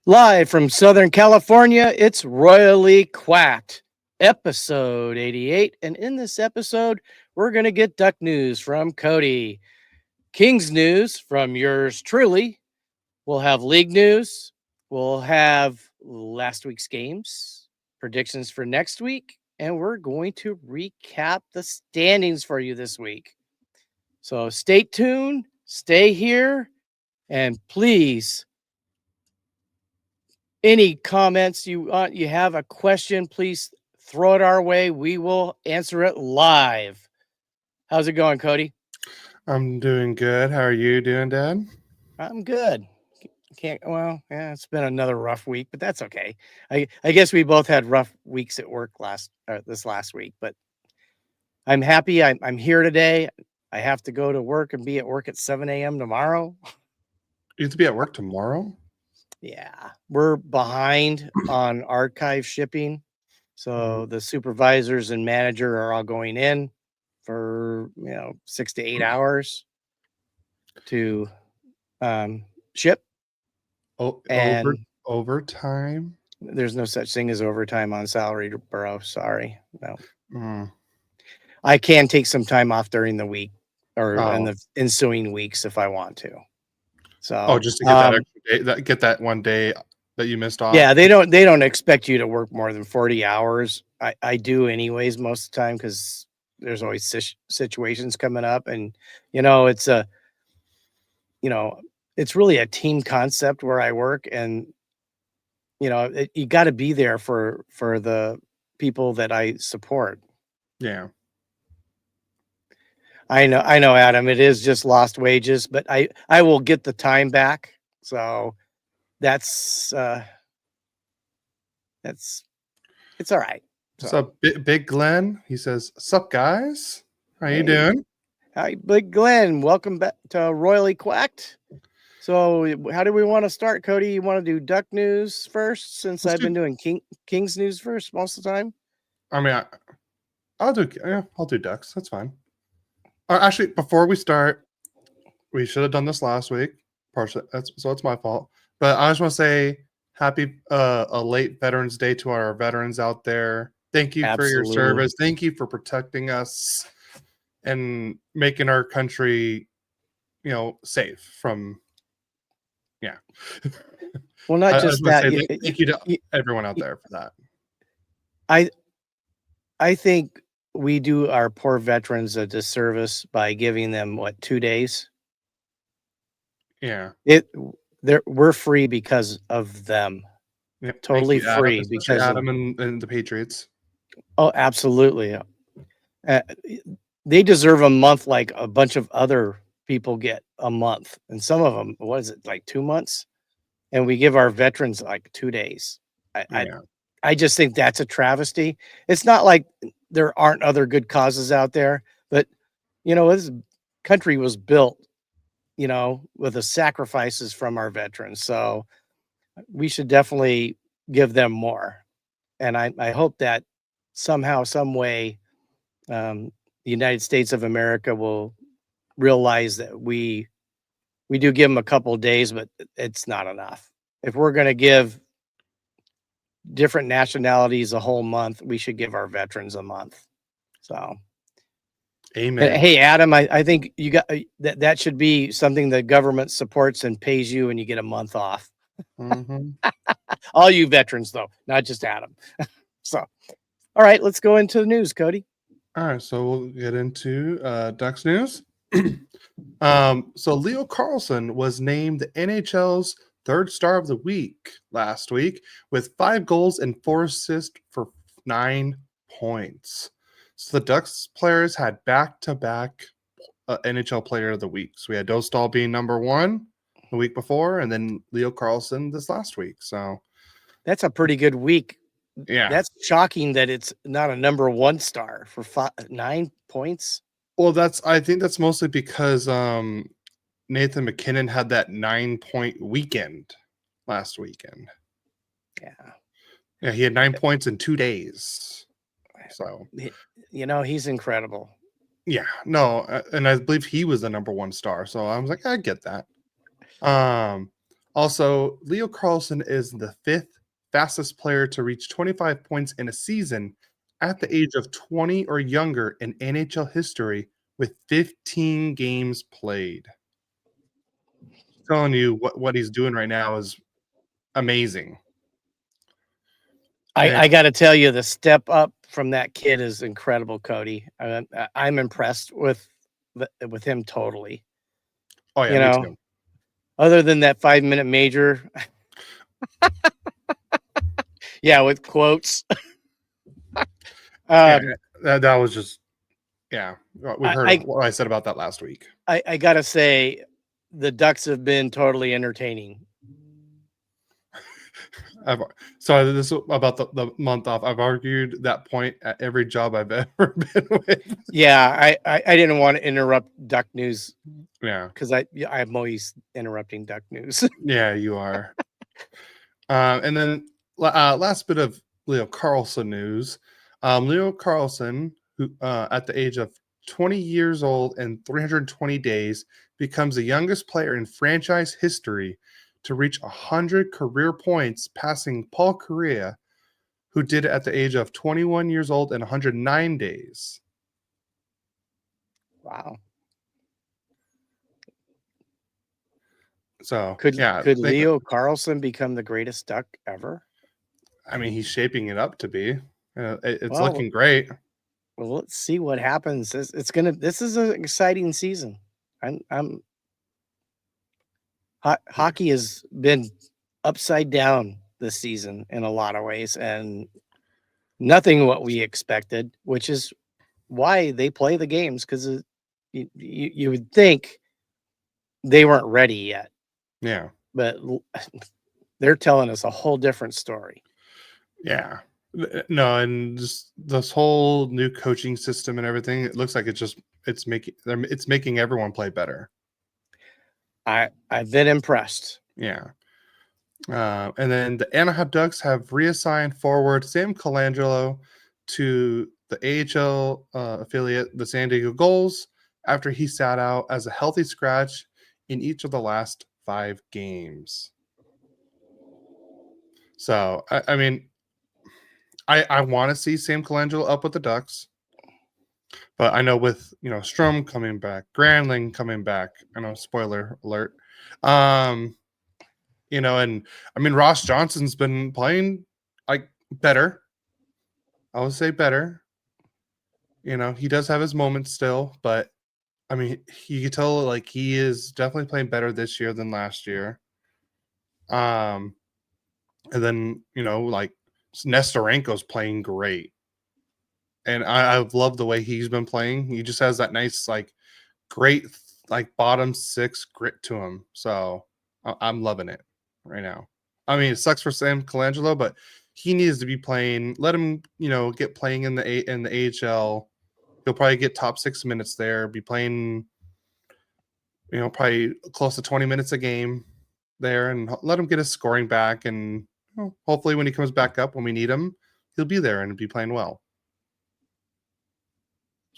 Live from Southern California, it's Royally Quacked, episode 88. And in this episode, we're going to get duck news from Cody, Kings news from yours truly. We'll have league news. We'll have last week's games, predictions for next week, and we're going to recap the standings for you this week. So stay tuned, stay here, and please, any comments you have a question, please throw it our way. We will answer it live. How's it going, Cody? I'm doing good. How are you doing, Dad? I'm good. It's been another rough week, but that's okay. I guess we both had rough weeks at work this last week, but I'm happy I'm here today. I have to go to work and be at work at 7 a.m. tomorrow. You have to be at work tomorrow? Yeah, we're behind on archive shipping. So the supervisors and manager are all going in for 6 to 8 hours to ship. And overtime? There's no such thing as overtime on salary, bro. Sorry. No. Mm. I can take some time off during the week or in the ensuing weeks if I want to. So just to get that extra day, get that one day that you missed off. Yeah, they don't expect you to work more than 40 hours. I do anyways most of the time because there's always situations coming up, and it's it's really a team concept where I work, and you got to be there for the people that I support. Yeah. I know, Adam. It is just lost wages, but I will get the time back. So that's it's all right. So Big Glenn, he says, "Sup guys? How you doing?" Hi, Big Glenn. Welcome back to Royally Quacked. So how do we want to start, Cody? You want to do duck news first, since I've been doing Kings news first most of the time? I mean, I'll do ducks. That's fine. Actually, before we start, we should have done this last week. Partially, so it's my fault. But I just want to say happy a late Veterans Day to our veterans out there. Thank you for your service. Thank you for protecting us and making our country, safe from. Yeah. Well, not just that. Thank you to everyone out there for that. I think we do our poor veterans a disservice by giving them 2 days. Yeah. We're free because of them. Yep. Totally free Adam, because Adam and the Patriots. Oh, absolutely. They deserve a month like a bunch of other people get a month, and some of them, what is it, like 2 months? And we give our veterans like 2 days. I just think that's a travesty. It's not like there aren't other good causes out there, but this country was built, with the sacrifices from our veterans. So we should definitely give them more. And I hope that somehow, some way, the United States of America will realize that we do give them a couple of days, but it's not enough. If we're going to give different nationalities a whole month, we should give our veterans a month. So, amen. Hey, Adam, I think you got that should be something the government supports and pays you, and you get a month off. Mm-hmm. All you veterans, though, not just Adam. So, all right, let's go into the news, Cody. All right, so we'll get into Ducks news. So Leo Carlson was named the NHL's third star of the week last week with 5 goals and 4 assists for 9 points. So the Ducks players had back-to-back NHL player of the week. So we had Dostal being number 1 the week before, and then Leo Carlson this last week. So that's a pretty good week. Yeah, that's shocking that it's not a number 1 star for 9 points. Well, I think that's mostly because Nathan McKinnon had that 9-point weekend last weekend. Yeah, he had 9 points in 2 days. So he's incredible. Yeah, no, and I believe he was the number 1 star. So I was like, I get that. Also, Leo Carlson is the 5th fastest player to reach 25 points in a season at the age of 20 or younger in NHL history with 15 games played. Telling you what he's doing right now is amazing. And I got to tell you, the step up from that kid is incredible, Cody. I'm impressed with him totally. oh yeah, You me know, too. other than that 5-minute major, yeah, with quotes. Yeah, um, that was just yeah. We I, heard I what I said about that last week. I gotta say, the Ducks have been totally entertaining. I've, so this is about the month off. I've argued that point at every job I've ever been with. Yeah, I didn't want to interrupt Duck News Yeah, because I'm always interrupting Duck News. yeah, you are. And then last bit of Leo Carlson news. Leo Carlson, who at the age of 20 years old and 320 days, becomes the youngest player in franchise history to reach 100 career points, passing Paul Correa, who did it at the age of 21 years old and 109 days. Wow. So, Could yeah, could Leo Carlson become the greatest Duck ever? I mean, he's shaping it up to be. It's Well, looking great. well, let's see what happens. This is an exciting season. I'm hockey has been upside down this season in a lot of ways, and nothing what we expected, which is why they play the games because you would think they weren't ready yet, Yeah. but they're telling us a whole different story. Yeah. No, and just this whole new coaching system and everything, it looks like it's making everyone play better. I've been impressed. Yeah. And then the Anaheim Ducks have reassigned forward Sam Colangelo to the AHL affiliate, the San Diego Gulls, after he sat out as a healthy scratch in each of the last 5 games. So, I mean, I want to see Sam Colangelo up with the Ducks. But I know with Strom coming back, Granlund coming back. I know, spoiler alert. Um, and I mean Ross Johnson's been playing like better. I would say better. He does have his moments still, but I mean you can tell like he is definitely playing better this year than last year. Um, and then like Nestorenko's playing great, and I love the way he's been playing. He just has that nice great like bottom 6 grit to him. So I'm loving it right now. I mean, it sucks for Sam Colangelo, but he needs to be playing. Let him, get playing in the AHL. He'll probably get top 6 minutes there. Be playing, probably close to 20 minutes a game there, and let him get his scoring back. And hopefully, when he comes back up, when we need him, he'll be there and be playing well.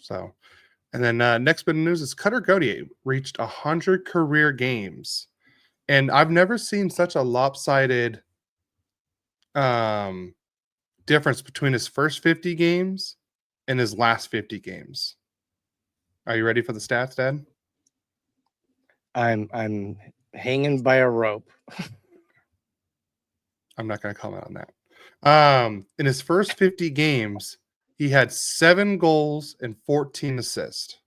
So, and then next bit of news is Cutter Gauthier reached 100 career games. And I've never seen such a lopsided um, difference between his first 50 games and his last 50 games. Are you ready for the stats, Dad? I'm hanging by a rope. I'm not going to comment on that. In his first 50 games, he had 7 goals and 14 assists.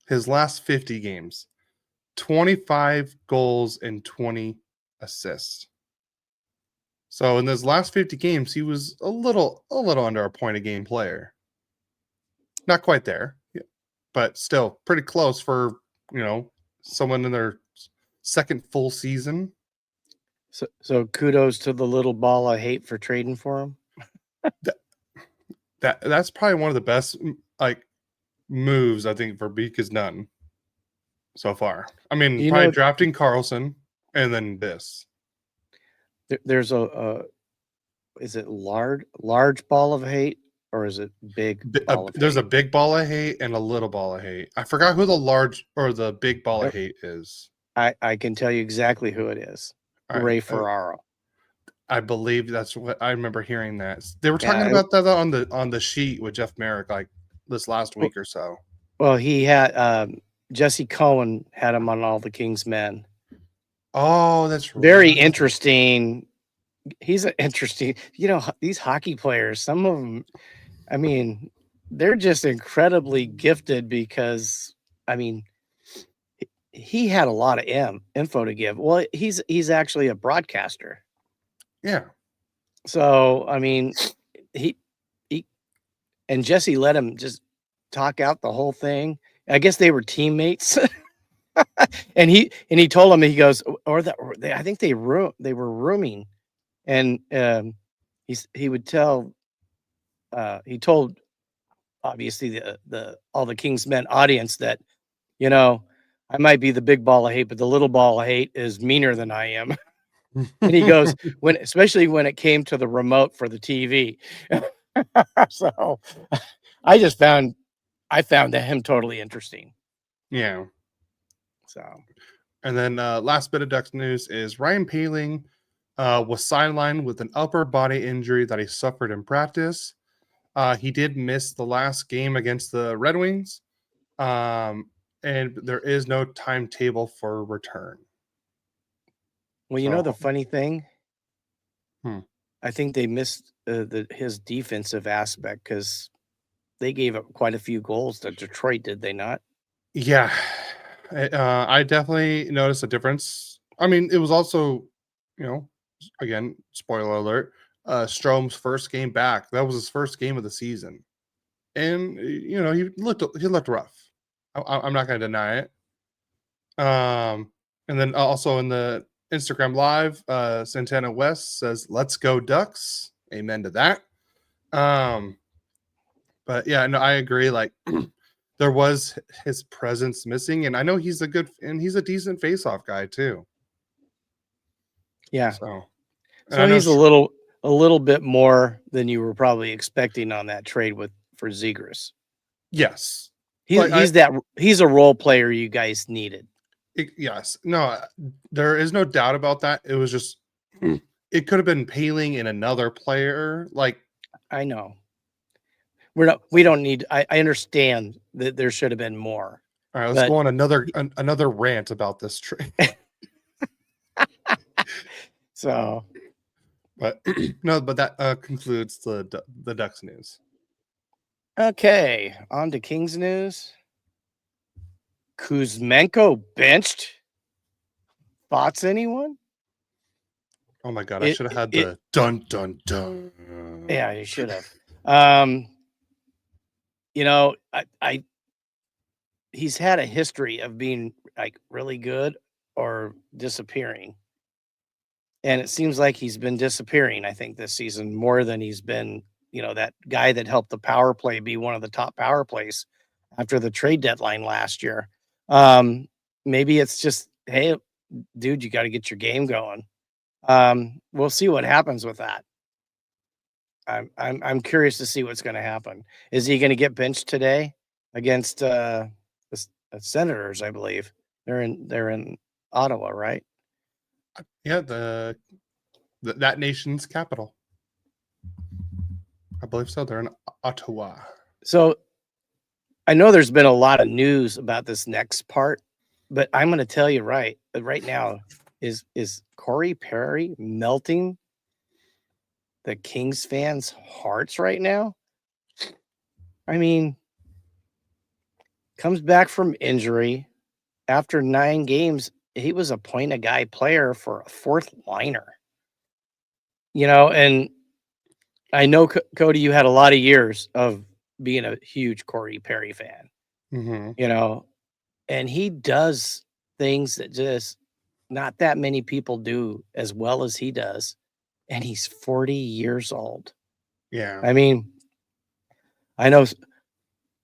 His last 50 games, 25 goals and 20 assists. So in those last 50 games, he was a little under a point a game player. Not quite there, but still pretty close for, someone in their second full season. So kudos to the little ball of hate for trading for him. That's probably one of the best moves I think Verbeek has done so far. I mean, probably drafting Carlson and then this. There's is it large ball of hate or is it big ball of There's hate? a big ball of hate and a little ball of hate. I forgot who the large or the big ball of hate is. I can tell you exactly who it is. All right. Ray Ferraro. I believe that's what I remember hearing that. They were talking Yeah. about that on the sheet with Jeff Merrick like this last week or so. Well, he had Jesse Cohen had him on All the King's Men. Oh, that's Very right. interesting. He's an interesting, these hockey players, some of them, I mean, they're just incredibly gifted because, I mean, he had a lot of info to give. Well, he's actually a broadcaster. Yeah. So, I mean, he and Jesse let him just talk out the whole thing. I guess they were teammates. and he told him, he goes, I think they were rooming, and he would tell he told obviously the All the King's Men audience that, I might be the big ball of hate, but the little ball of hate is meaner than I am. And he goes, especially when it came to the remote for the TV. So I found him totally interesting. Yeah. So, and then last bit of Ducks news is Ryan Poehling was sidelined with an upper body injury that he suffered in practice. He did miss the last game against the Red Wings, and there is no timetable for return. well, the funny thing, I think they missed his defensive aspect because they gave up quite a few goals to Detroit, did they not? Yeah, I definitely noticed a difference. I mean, it was also, again, spoiler alert, Strome's first game back. That was his first game of the season, and he looked rough. I'm not going to deny it. And then also in the Instagram live, Santana West says, "Let's go Ducks." Amen to that. But yeah, no, I agree. Like there was his presence missing, and I know he's a decent face-off guy too. Yeah. So he's a little bit more than you were probably expecting on that trade for Zegras. Yes. He's a role player you guys needed. Yes. No, there is no doubt about that. It was just it could have been Poehling in another player. Like I know. We don't need I understand that there should have been more. All right, let's go on another rant about this trade. So, but no, but that concludes the Ducks news. Okay, on to Kings news. Kuzmenko benched. Thoughts, anyone? Oh my god, I should have had the dun dun dun. Yeah, you should have. He's had a history of being like really good or disappearing. And it seems like he's been disappearing, I think, this season more than he's been, that guy that helped the power play be one of the top power plays after the trade deadline last year. Maybe it's just, hey, dude, you got to get your game going. We'll see what happens with that. I'm curious to see what's going to happen. Is he going to get benched today against the Senators? I believe they're in Ottawa, right? Yeah, that nation's capital. I believe so. They're in Ottawa. So I know there's been a lot of news about this next part, but I'm going to tell you right now is Corey Perry melting the Kings fans' hearts right now? I mean, comes back from injury after 9 games. He was a point-a-guy player for a fourth liner. And I know, Cody, you had a lot of years of being a huge Corey Perry fan, and he does things that just not that many people do as well as he does. And he's 40 years old. Yeah. I mean, I know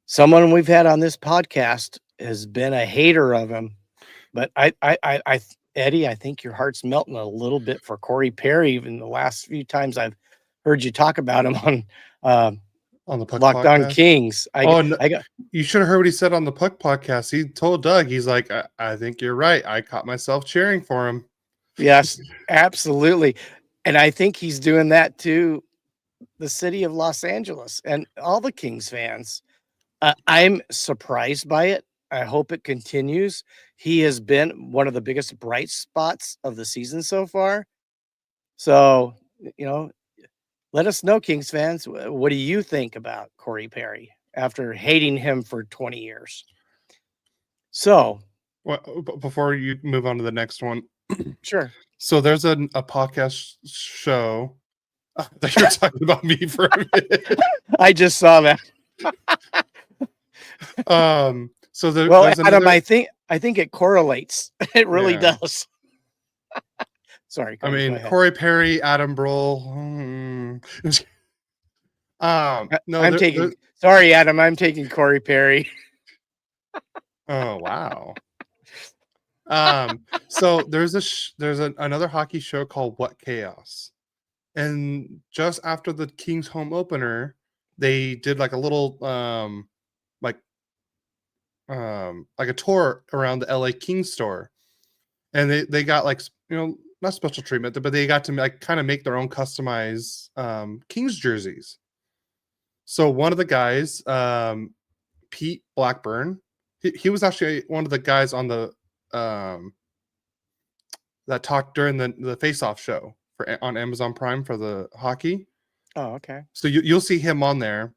someone we've had on this podcast has been a hater of him, but Eddie, I think your heart's melting a little bit for Corey Perry. Even the last few times I've heard you talk about him On the Puck Locked On podcast? Kings. Oh, no, I got you should have heard what he said on the Puck podcast. He told Doug, he's like, I think you're right. I caught myself cheering for him. yes, absolutely. And I think he's doing that to the city of Los Angeles and all the Kings fans. I'm surprised by it. I hope it continues. He has been one of the biggest bright spots of the season so far. So, let us know, Kings fans. What do you think about Corey Perry after hating him for 20 years? So, Well, before you move on to the next one, sure. so there's a podcast show that you're talking about me for a minute. I just saw that. So Well, there's Adam, another. I think it correlates. It really Yeah. does. Sorry, I Cody, go mean, ahead. Corey Perry, Adam Broll. No, I'm taking. Sorry, Adam. I'm taking Corey Perry. Oh wow. So there's another hockey show called What Chaos, and just after the Kings home opener, they did like a little like like a tour around the LA Kings store, and they got like not special treatment, but they got to like kind of make their own customized Kings jerseys. So one of the guys, Pete Blackburn, he was actually one of the guys on the that talked during the face-off show on Amazon Prime for the hockey. Oh, okay. So you'll see him on there.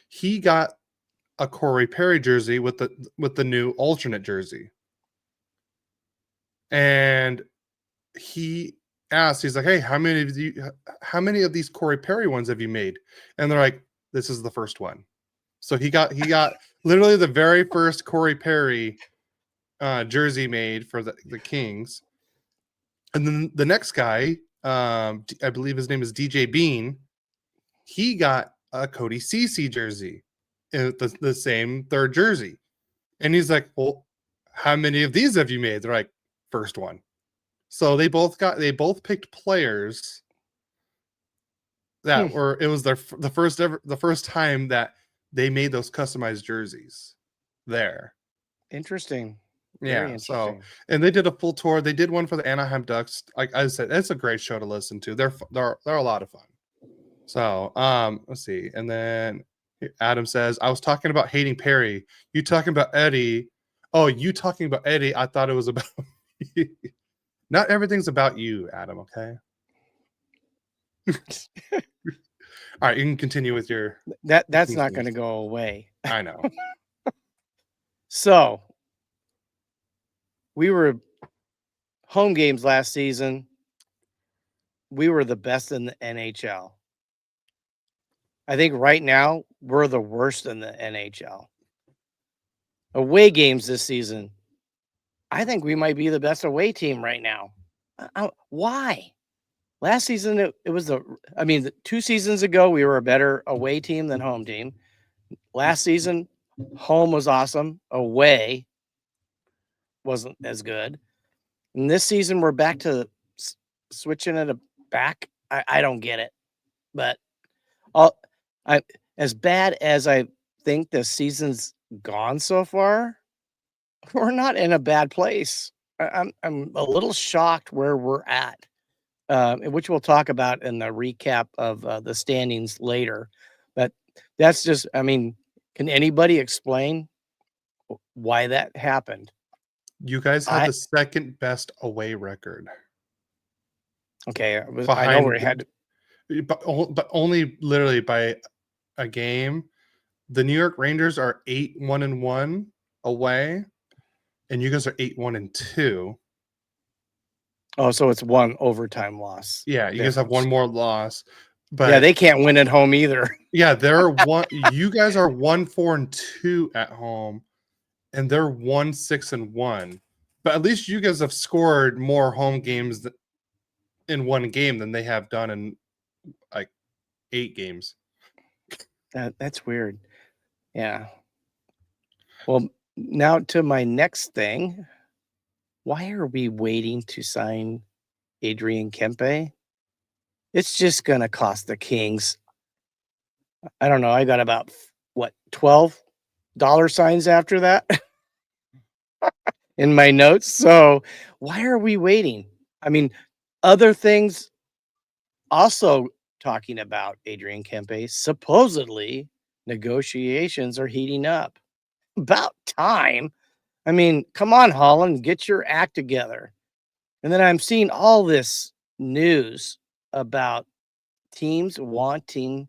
He got a Corey Perry jersey with the new alternate jersey, and he asked, he's like, "Hey, how many of these Corey Perry ones have you made?" And they're like, "This is the first one." So he got literally the very first Corey Perry jersey made for the Kings. And then the next guy, I believe his name is DJ Bean, he got a Cody Ceci jersey, the same third jersey. And he's like, "Well, how many of these have you made?" They're like, "First one." So they both picked players that were, it was the first time that they made those customized jerseys there. Interesting. Very Yeah. So, interesting. and they did a full tour. They did one for the Anaheim Ducks. Like I said, it's a great show to listen to. They're a lot of fun. So, let's see. And then Adam says, "I was talking about hating Perry. You talking about Eddie? Oh, you talking about Eddie? I thought it was about me." Not everything's about you, Adam. Okay. All right, you can continue with your. That's not going to go away. I know. So we were home games last season. We were the best in the NHL. I think right now we're the worst in the NHL. Away games this season, I think we might be the best away team right now. Why? Last season, it was 2 seasons ago, we were a better away team than home team. Last season, home was awesome. Away wasn't as good. And this season, we're back to switching it back. I don't get it. But as bad as I think the season's gone so far, we're not in a bad place. I'm a little shocked where we're at, which we'll talk about in the recap of the standings later. But that's just, can anybody explain why that happened? You guys have the second best away record. Okay, I know we had, but only literally by a game. The New York Rangers are 8-1-1 away, and you guys are 8-1-2. Oh, so it's one overtime loss. Yeah, you guys have one more loss. But yeah, they can't win at home either. Yeah, they're one. You guys are 1-4-2 at home, and they're 1-6-1. But at least you guys have scored more home games in one game than they have done in like 8 games. That's weird. Yeah. Well, now to my next thing. Why are we waiting to sign Adrian Kempe? It's just going to cost the Kings I don't know. I got about what, $12 signs after that in my notes. So why are we waiting? I mean, other things also talking about Adrian Kempe. Supposedly negotiations are heating up. About time. I mean, come on, Holland, get your act together. And then I'm seeing all this news about teams wanting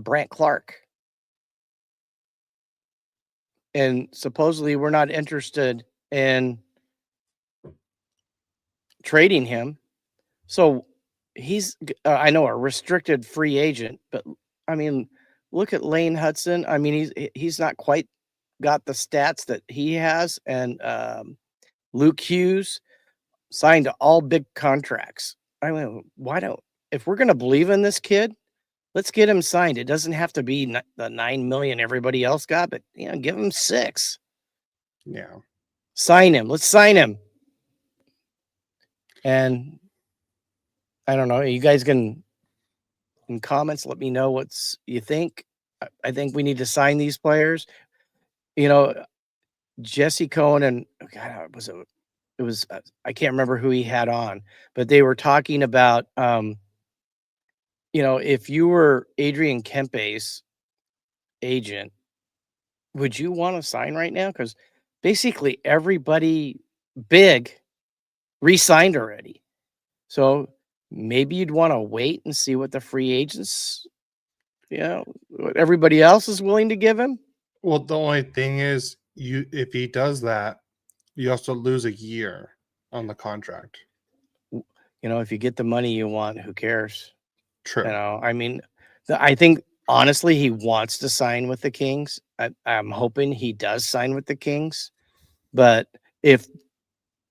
Brant Clark. And supposedly we're not interested in trading him. So he's, I know, a restricted free agent, but I mean, look at Lane Hudson. I mean, he's not quite got the stats that he has. And Luke Hughes signed to all big contracts. I mean, why don't, if we're going to believe in this kid, let's get him signed. It doesn't have to be the 9 million everybody else got, but give him 6. Yeah. Sign him. Let's sign him. And I don't know. You guys can in comments let me know what you think. I think we need to sign these players. Jesse Cohen and God, it was I can't remember who he had on, but they were talking about if you were Adrian Kempe's agent, would you want to sign right now? Because basically everybody big re-signed already. So maybe you'd want to wait and see what the free agents, what everybody else is willing to give him. Well, the only thing is, if he does that, you also lose a year on the contract. If you get the money you want, who cares? True. I mean, I think honestly he wants to sign with the Kings. I'm hoping he does sign with the Kings, but if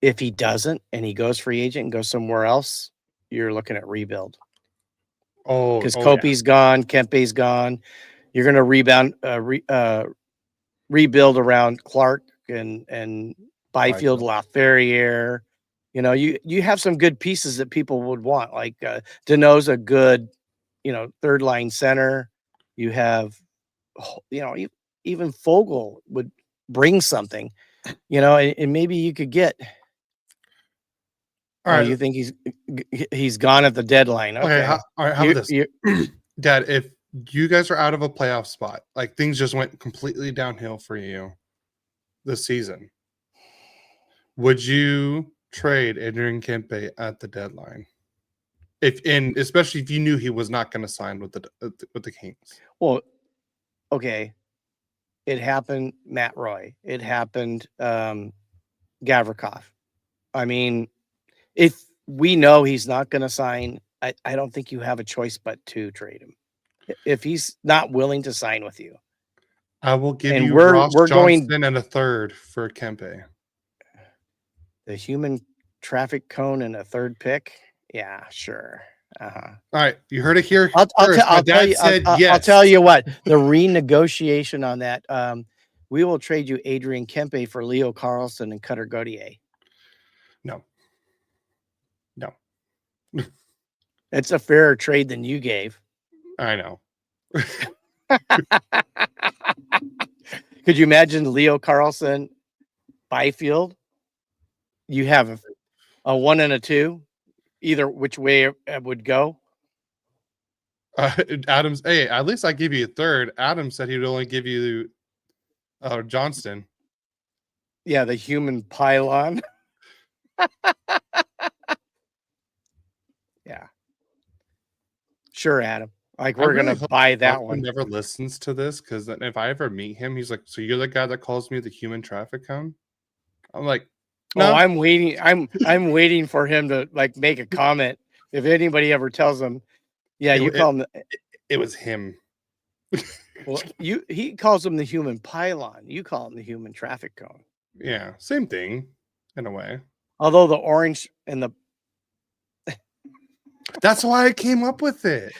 he doesn't and he goes free agent and goes somewhere else, you're looking at rebuild. Because Kopi's gone, Kempe's gone. You're going to rebuild around Clark and Byfield, LaFerriere. You have some good pieces that people would want. Like Deneau's a good, third line center. You have, even Fogle would bring something, and maybe you could get. All right. You think he's gone at the deadline? Okay. All right. How about this, Dad? If you guys are out of a playoff spot, like things just went completely downhill for you this season, would you trade Adrian Kempe at the deadline? Especially if you knew he was not going to sign with the Kings. Well, okay. It happened, Matt Roy. It happened, Gavrikov. I mean, if we know he's not going to sign, I don't think you have a choice but to trade him. If he's not willing to sign with you, I will give and you we're Johnson going and a third for Kempe. The human traffic cone and a third pick. Yeah, sure. All right, you heard it here. I'll tell you what, the renegotiation on that. We will trade you Adrian Kempe for Leo Carlson and Cutter Gauthier. No. It's a fairer trade than you gave. I know. Could you imagine Leo Carlson, Byfield? You have a 1 and a 2, either which way it would go. Adams, hey, at least I give you a third. Adam said he would only give you Johnston. Yeah, the human pylon. Yeah. Sure, Adam. Like, we're going to buy that one. Never listens to this, because if I ever meet him, he's like, so you're the guy that calls me the human traffic cone? I'm like, no. Oh, I'm waiting. I'm waiting for him to like make a comment. If anybody ever tells him, yeah, you call him. It was him. Well, he calls him the human pylon. You call him the human traffic cone. Yeah, same thing in a way. Although the orange and the that's why I came up with it.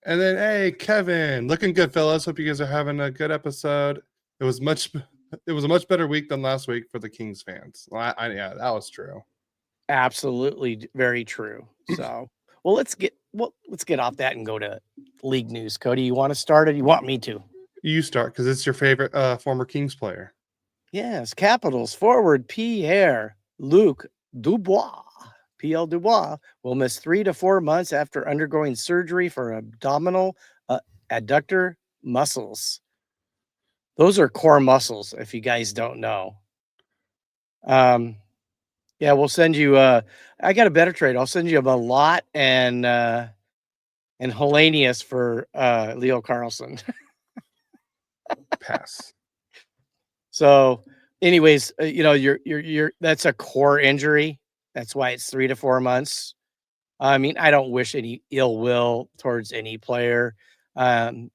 And then, hey, Kevin, looking good, fellas. Hope you guys are having a good episode. It was a much better week than last week for the Kings fans. Yeah, that was true. Absolutely, very true. So, well, let's let's get off that and go to league news. Cody, you want to start it? You want me to? You start because it's your favorite former Kings player. Yes, Capitals forward Pierre-Luc Dubois, PL Dubois, will miss 3 to 4 months after undergoing surgery for abdominal adductor muscles. Those are core muscles, if you guys don't know. Yeah, we'll send you. I got a better trade. I'll send you a lot and Hellenius for Leo Carlson. Pass. So, anyways, you're that's a core injury. That's why it's 3 to 4 months. I mean, I don't wish any ill will towards any player. Was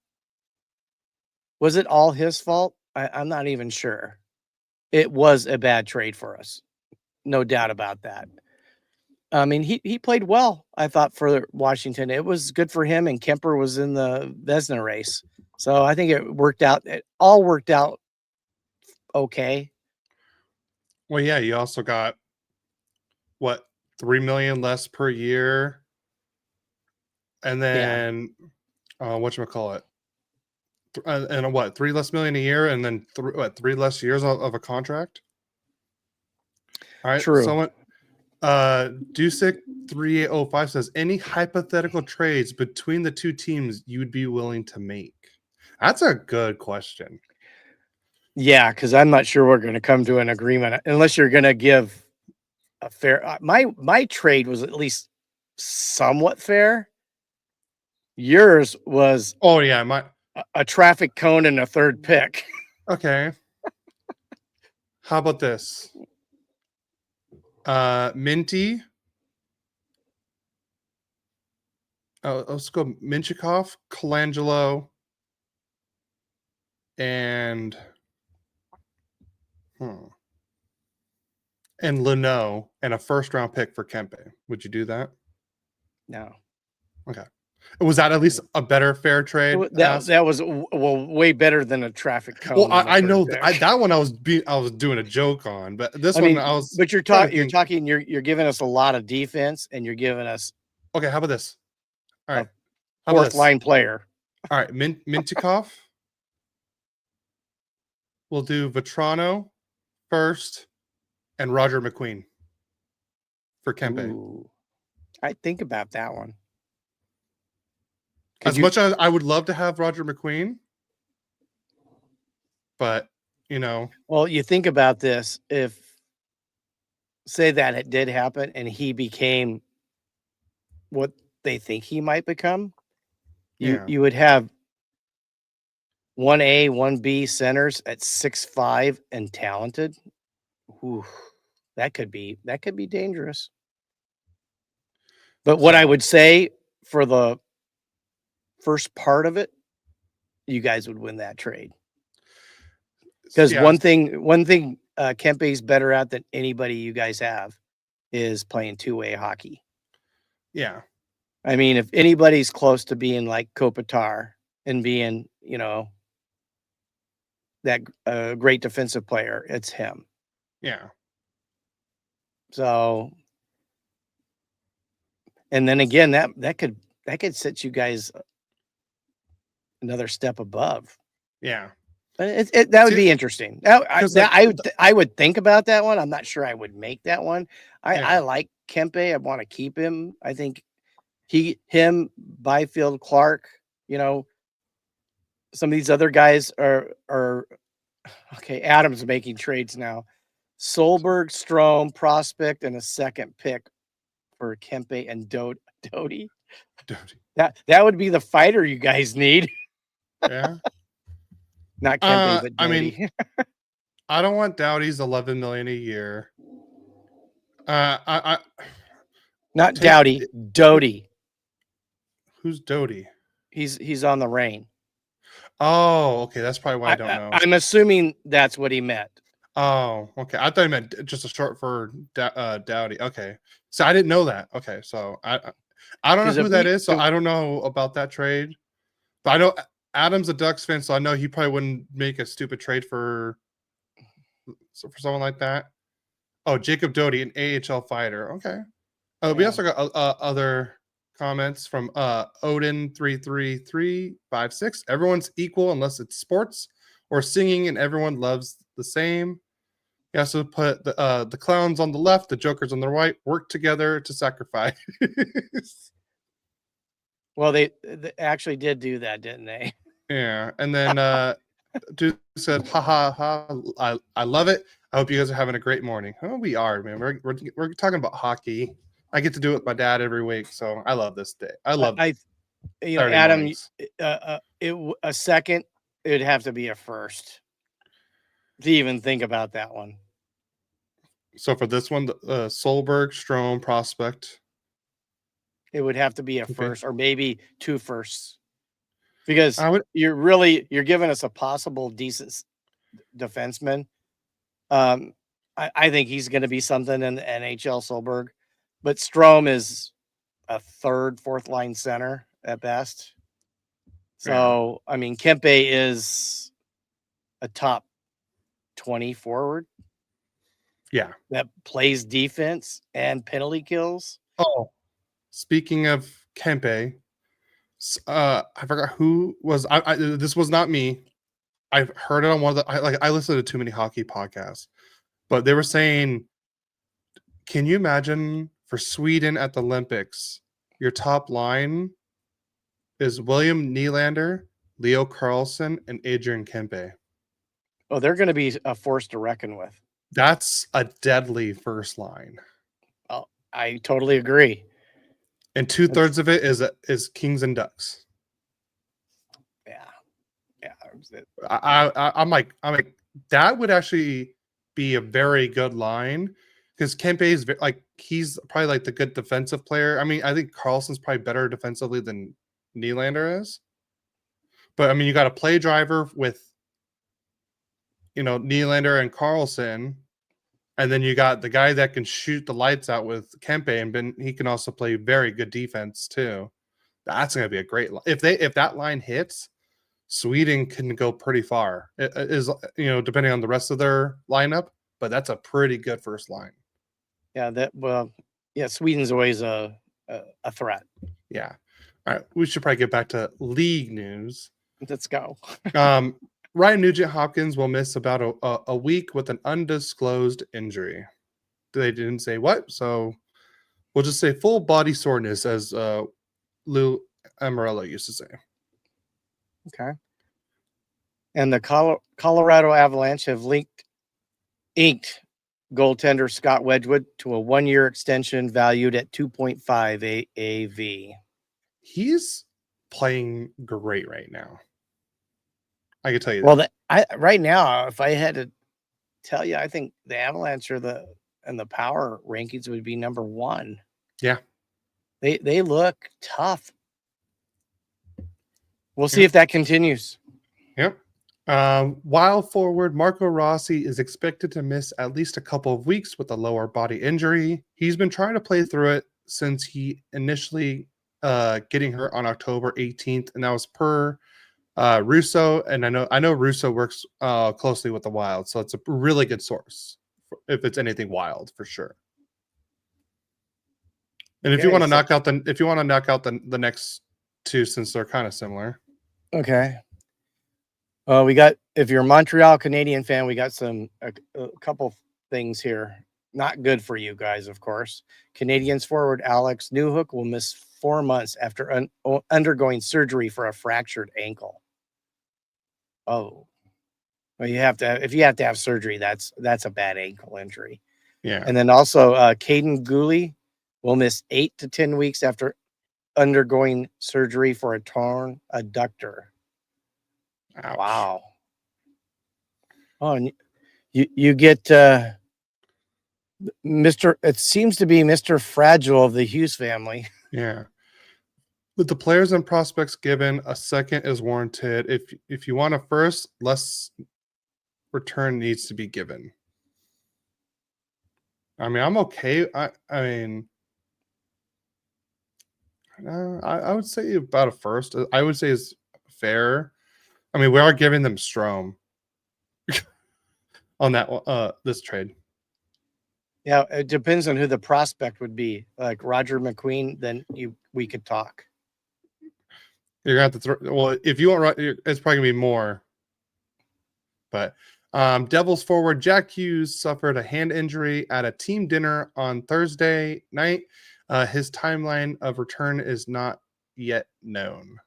it all his fault? I'm not even sure. It was a bad trade for us, no doubt about that. I mean, he played well, I thought, for Washington. It was good for him, and Kemper was in the Vezina race. So I think it worked out. It all worked out okay. Well, yeah, you also got what, $3 million less per year, and then whatchamacallit, and what, $3 less million a year, and then 3 less years of a contract. All right, True. someone Dusick 3805 says, any hypothetical trades between the two teams you'd be willing to make? That's a good question. Yeah, because I'm not sure we're going to come to an agreement unless you're going to give a fair. My trade was at least somewhat fair. Yours was Oh yeah, a traffic cone and a third pick. Okay. How about this? Minty. Let's go Minchikov, Colangelo, and Leno, and a first-round pick for Kempe. Would you do that? No. Okay. Was that at least a better fair trade? That was way better than a traffic cone. Well, I know that one I was doing a joke on, but this one I was. But you're giving us a lot of defense, and you're giving us. Okay, how about this? All right, fourth line player. All right, Mintikov. We'll do Vetrano first, and Roger McQueen for Kempe. I think about that one. Much as I would love to have Roger McQueen, but well, you think about this. If say that it did happen and he became what they think he might become, you would have 1A, 1B centers at 6'5" and talented. Ooh, that could be dangerous. But what I would say for the first part of it, you guys would win that trade. Because one thing Kempe's better at than anybody you guys have is playing two-way hockey. Yeah. I mean, if anybody's close to being like Kopitar and being, that great defensive player, it's him. Yeah. So, and then again, that could set you guys another step above. Yeah. That would be interesting. I would think about that one. I'm not sure I would make that one. I like Kempe. I want to keep him. I think him, Byfield, Clark, some of these other guys are okay. Adam's making trades now. Solberg, Strome, prospect, and a second pick for Kempe and Doughty. That would be the fighter you guys need. Yeah. Not Kempe, but Doughty. I mean, I don't want Doughty's $11 million a year. Not Doughty, Doughty. Who's Doughty? He's on the Reign. Oh, okay. That's probably why I don't know. I'm assuming that's what he meant. Oh, okay. I thought he meant just a short for Doughty. Okay, so I didn't know that. Okay, so I don't know who that is, so I don't know about that trade. But I know Adam's a Ducks fan, so I know he probably wouldn't make a stupid trade for someone like that. Oh, Jacob Doughty, an AHL fighter. Okay. We also got other comments from Odin33356. Everyone's equal unless it's sports or singing, and everyone loves the same. He also put the clowns on the left, the jokers on the right, work together to sacrifice. Well, they actually did do that, didn't they? Yeah, and then dude said, "Ha ha ha! I love it. I hope you guys are having a great morning." Oh, we are, man. We're talking about hockey. I get to do it with my dad every week, so I love this day. I love Saturday Adam, mornings. a second, it'd have to be a first to even think about that one. So for this one, Solberg, Strome, Prospect. It would have to be a Okay. first or maybe 2 firsts because I would. you're giving us a possible decent defenseman. I think he's going to be something in the NHL, Solberg, but Strome is a third, fourth line center at best. So, I mean, Kempe is a top 20 forward. Yeah. That plays defense and penalty kills. Oh, speaking of Kempe, I forgot who was. This was not me. I've heard it on one of the. I listen to too many hockey podcasts, but they were saying, can you imagine for Sweden at the Olympics, your top line is William Nylander, Leo Carlson, and Adrian Kempe. Oh, they're going to be a force to reckon with. That's a deadly first line. Oh, I totally agree. And 2/3 of it is Kings and Ducks. Yeah. I'm like that would actually be a very good line because Kempe is like he's probably like the good defensive player. I mean, I think Carlson's probably better defensively than Nylander is. But I mean, you got a play driver with Nylander and Carlson, and then you got the guy that can shoot the lights out with Kempe, and he can also play very good defense too. That's going to be a great if that line hits. Sweden can go pretty far. It is depending on the rest of their lineup, but that's a pretty good first line. Yeah, Sweden's always a threat. Yeah. All right, we should probably get back to league news. Let's go. Ryan Nugent-Hopkins will miss about a week with an undisclosed injury. They didn't say what, so we'll just say full body soreness, as Lou Amarello used to say. Okay. And the Colorado Avalanche have inked goaltender Scott Wedgwood to a 1-year extension valued at $2.5 AAV. He's playing great right now. I can tell you. Well, right now, if I had to tell you, I think the Avalanche and the power rankings would be number 1. Yeah. They look tough. We'll see if that continues. Yep. While forward, Marco Rossi is expected to miss at least a couple of weeks with a lower body injury. He's been trying to play through it since he initially getting hurt on October 18th, and that was per Russo. And I know Russo works closely with the Wild, so it's a really good source if it's anything Wild for sure. And if you want to knock out the next two, since they're kind of similar. Okay. We got, if you're a Montreal Canadian fan, we got a couple things here. Not good for you guys, of course. Canadians forward Alex Newhook will miss 4 months after undergoing surgery for a fractured ankle. Oh, well, if you have to have surgery, that's a bad ankle injury. Yeah. And then also, Caden Gooley will miss 8 to 10 weeks after undergoing surgery for a torn adductor. Ouch. Wow. Oh, and you get Mr. It seems to be Mr. Fragile of the Hughes family. Yeah. With the players and prospects given, a second is warranted. If you want a first, less return needs to be given. I mean, I'm okay. I would say about a first. I would say is fair. I mean, we are giving them Strome on that this trade. Yeah, it depends on who the prospect would be. Like Roger McQueen, then we could talk. You're gonna have to throw. Well, if you want, it's probably gonna be more. But Devils forward Jack Hughes suffered a hand injury at a team dinner on Thursday night. His timeline of return is not yet known.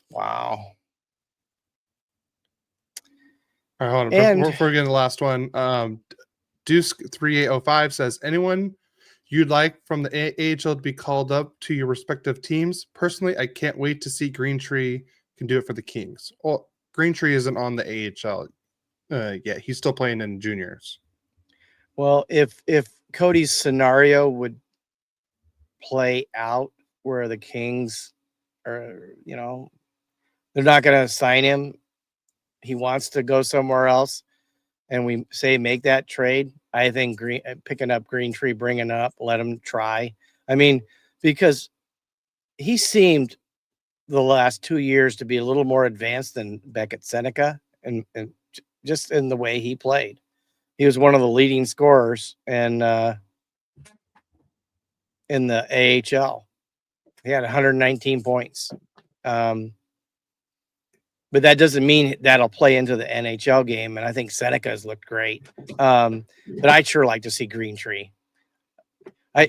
Wow. All right, hold on. And Before we get to the last one, Deuce3805 says, anyone you'd like from the AHL to be called up to your respective teams? Personally, I can't wait to see Green Tree can do it for the Kings. Well, Green Tree isn't on the AHL yet. He's still playing in juniors. well, if Cody's scenario would play out where the Kings are, they're not going to sign him. He wants to go somewhere else, and we say make that trade. I think picking up Green Tree, bringing up, let him try. I mean, because he seemed the last 2 years to be a little more advanced than Beckett Seneca, and just in the way he played. He was one of the leading scorers and in the AHL. He had 119 points. But that doesn't mean that'll play into the NHL game. And I think Seneca has looked great. But I'd sure like to see Green Tree.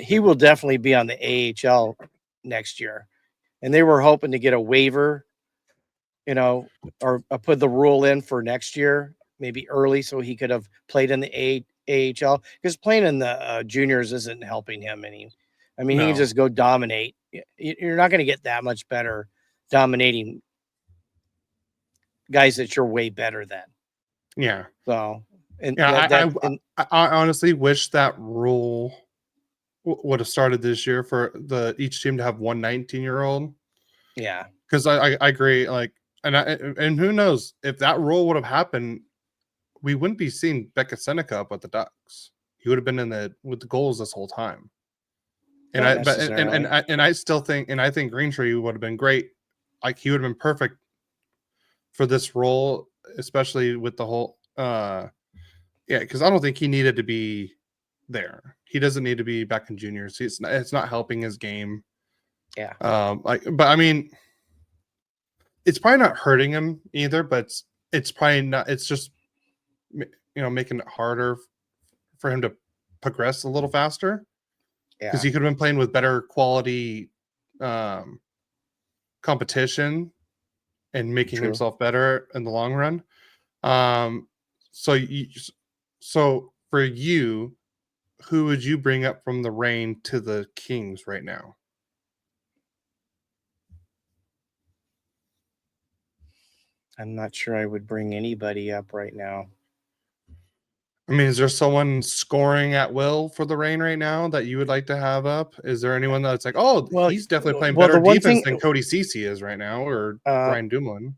He will definitely be on the AHL next year. And they were hoping to get a waiver, or put the rule in for next year, maybe early, so he could have played in the AHL. Because playing in the juniors isn't helping him any. I mean, he can just go dominate. You're not going to get that much better dominating guys that you're way better than. Yeah. So, I honestly wish that rule would have started this year for each team to have one 19-year-old. Yeah. Because I agree. Like, and who knows if that rule would have happened, we wouldn't be seeing Beckett Seneca up with the Ducks. He would have been with the goals this whole time. And I still think, and I think Green Tree would have been great. Like, he would have been perfect for this role, especially with the whole because I don't think he needed to be there. He doesn't need to be back in juniors. It's not helping his game. Yeah. But I mean, it's probably not hurting him either, but it's probably not, it's just, making it harder for him to progress a little faster. Yeah. Because he could have been playing with better quality competition and making himself better in the long run. So for you, who would you bring up from the Reign to the Kings right now? I'm not sure I would bring anybody up right now. I mean, is there someone scoring at will for the Reign right now that you would like to have up? Is there anyone that's like, he's definitely playing better defense than Cody Ceci is right now, or Brian Dumoulin?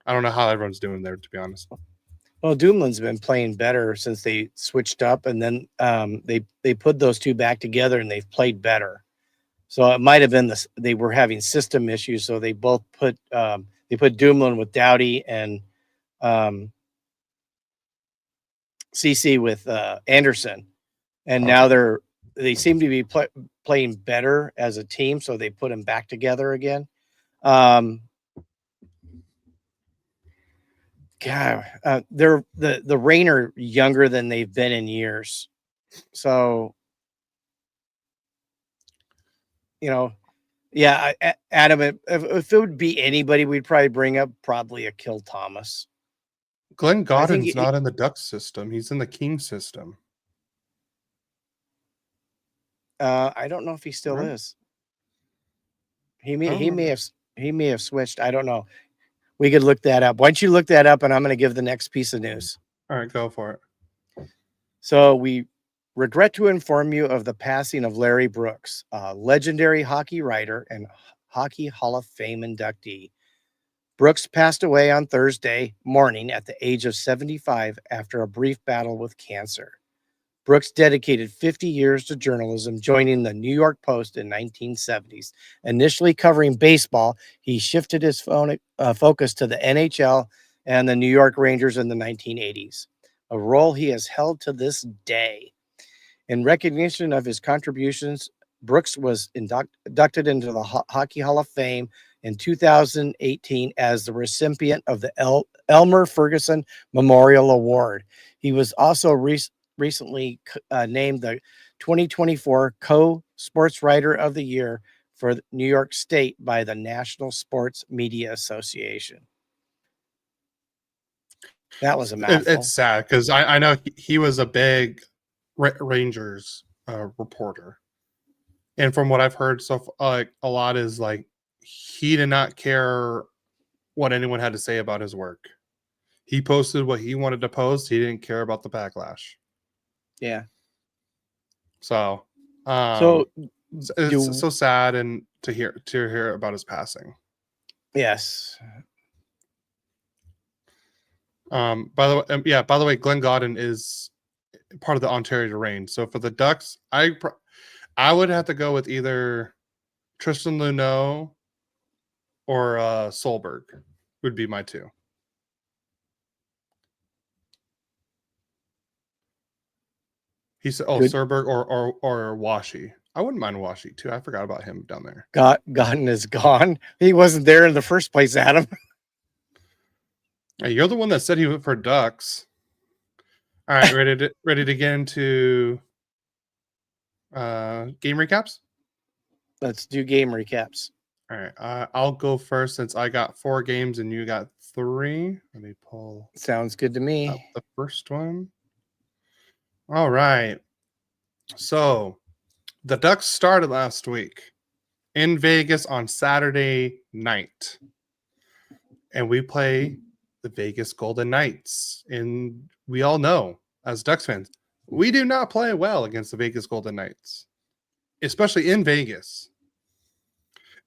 I don't know how everyone's doing there, to be honest. Well, Dumoulin's been playing better since they switched up, and then they put those two back together, and they've played better. So it might have been they were having system issues, so they both put Dumoulin with Doughty and CC with Anderson, and now they seem to be playing better as a team, so they put them back together again. God, they're the Reign are younger than they've been in years, so yeah, Adam. If it would be anybody, we'd probably bring up a Kill Thomas. Glenn Godden's not in the Ducks system; he's in the King system. I don't know if he still is. He may have switched. I don't know. We could look that up. Why don't you look that up, and I'm going to give the next piece of news. All right, go for it. So we regret to inform you of the passing of Larry Brooks, a legendary hockey writer and Hockey Hall of Fame inductee. Brooks passed away on Thursday morning at the age of 75 after a brief battle with cancer. Brooks dedicated 50 years to journalism, joining the New York Post in 1970s. Initially covering baseball, he shifted his focus to the NHL and the New York Rangers in the 1980s. a role he has held to this day. In recognition of his contributions, Brooks was inducted into the Hockey Hall of Fame in 2018 as the recipient of the Elmer Ferguson Memorial Award. He was also recently named the 2024 Co-Sports Writer of the Year for New York State by the National Sports Media Association. That was a mouthful. It's sad because I know he was a big Rangers reporter, and from what I've heard, a lot is like he did not care what anyone had to say about his work. He posted what he wanted to post. He didn't care about the backlash. Yeah. So, it's so sad and to hear about his passing. Yes. By the way, Glenn Gaudin is part of the Ontario Reign. So for the Ducks, I would have to go with either Tristan Luneau or Solberg would be my two. He said, Serberg or Washi. I wouldn't mind Washi too. I forgot about him down there. Gaudin is gone. He wasn't there in the first place, Adam. Hey, you're the one that said he went for Ducks. All right, ready to get into game recaps? Let's do game recaps. All right, I'll go first since I got 4 games and you got 3. Let me pull. Sounds good to me. Up the first one. All right. So the Ducks started last week in Vegas on Saturday night, and we play the Vegas Golden Knights. And we all know, as Ducks fans, we do not play well against the Vegas Golden Knights, especially in Vegas.